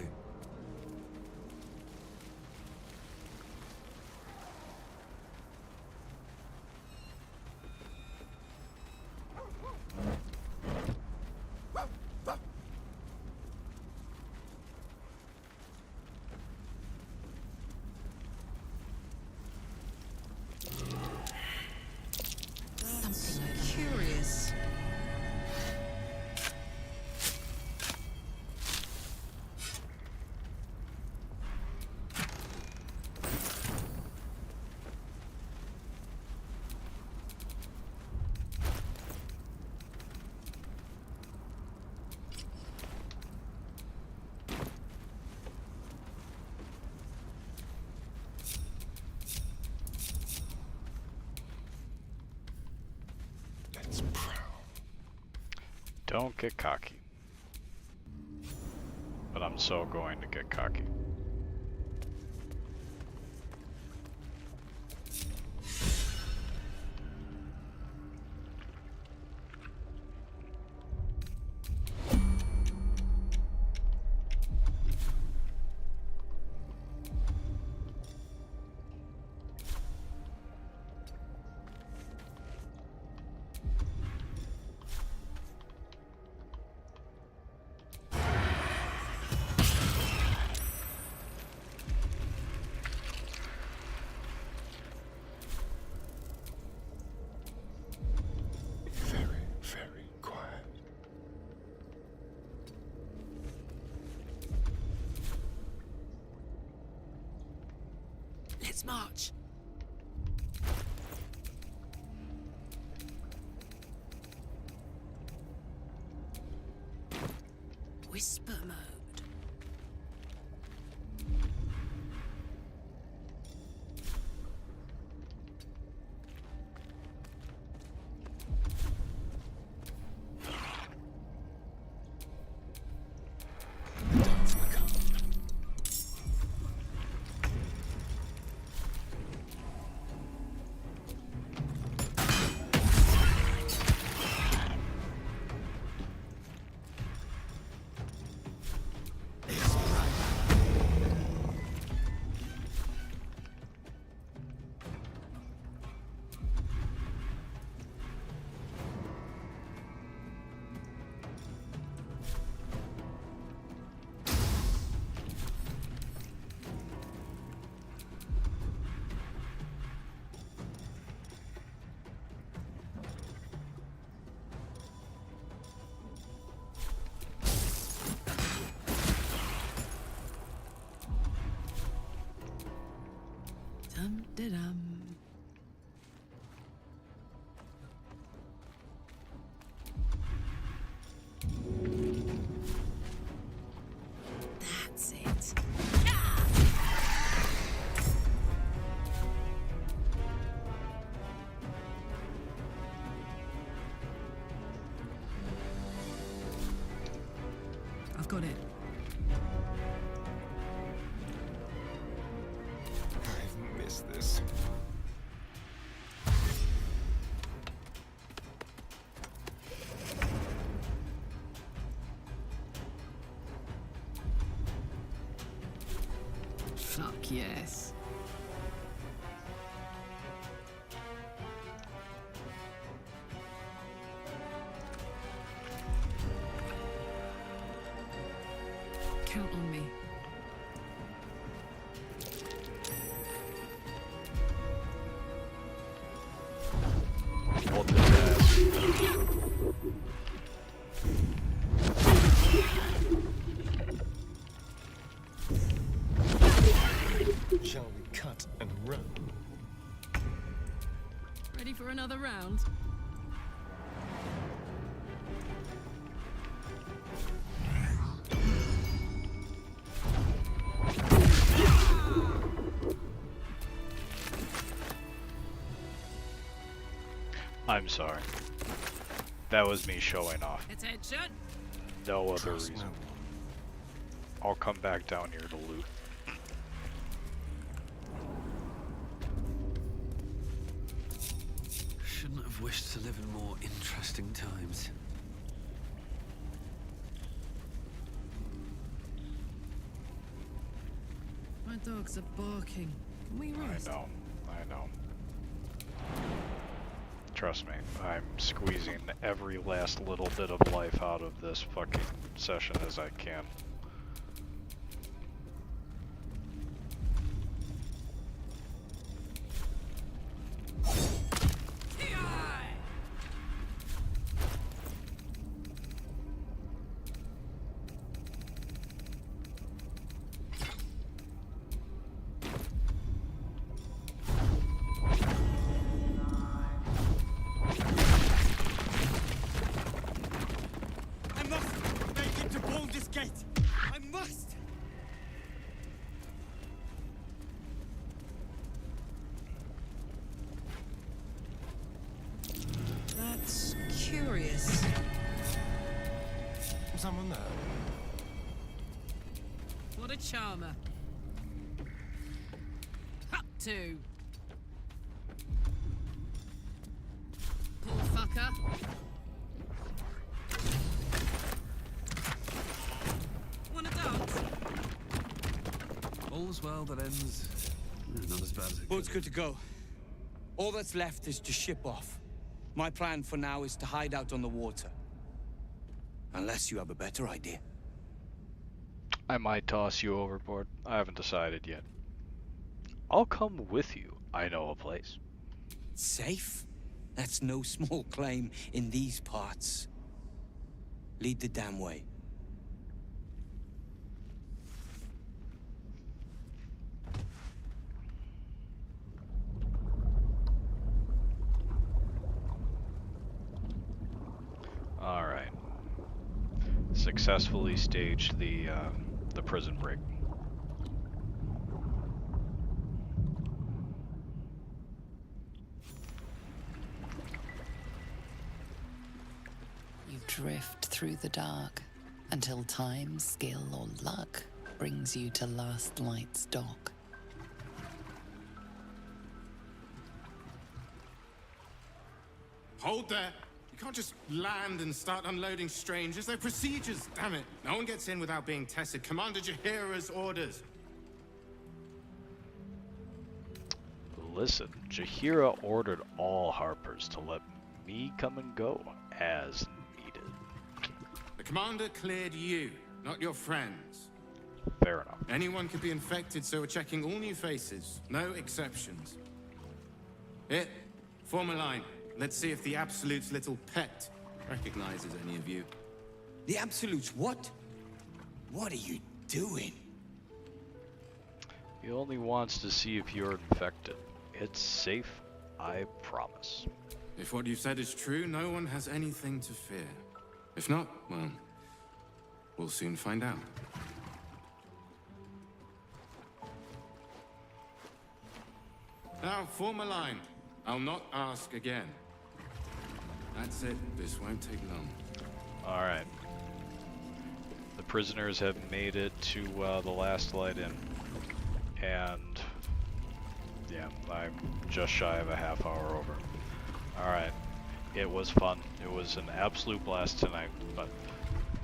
Something curious. Don't get cocky. But I'm so going to get cocky. Very quiet. Let's march. Whisper mode. Dum-de-dum. That's it. I've got it. I've missed this. Fuck yes. Count on me. Hold this ass. another round? I'm sorry. That was me showing off. Attention! No other reason. I'll come back down here to loot. Shouldn't have wished to live in more interesting times. My dogs are barking. Can we rest? I know. Trust me, I'm squeezing every last little bit of life out of this fucking session as I can. That's curious. Someone there? What a charmer. Up to. Poor fucker. Wanna dance? All's well that ends. Not as bad as it Boat's good to go. All that's left is to ship off. My plan for now is to hide out on the water. Unless you have a better idea. I might toss you overboard. I haven't decided yet. I'll come with you. I know a place. Safe? That's no small claim in these parts. Lead the damn way. Alright. Successfully staged the prison break. You drift through the dark until time, skill, or luck brings you to Last Light's dock. Hold there! You can't just land and start unloading strangers. They're procedures, damn it. No one gets in without being tested. Commander Jaheira's orders. Listen, Jaheira ordered all Harpers to let me come and go as needed. The commander cleared you, not your friends. Fair enough. Anyone could be infected, so we're checking all new faces. No exceptions. Here, form a line. Let's see if the Absolute's little pet recognizes any of you. The Absolute's what? What are you doing? He only wants to see if you're infected. It's safe, I promise. If what you've said is true, no one has anything to fear. If not, well, we'll soon find out. Now, form a line. I'll not ask again. That's it. This won't take long. Alright. The prisoners have made it to the Last Light Inn. And yeah, I'm just shy of a half hour over. Alright. It was fun. It was an absolute blast tonight. But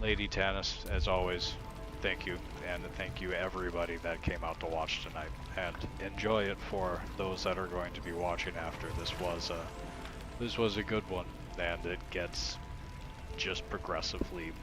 Lady Tanis, as always, thank you. And thank you everybody that came out to watch tonight. And enjoy it for those that are going to be watching after. This was a good one. And it gets just progressively more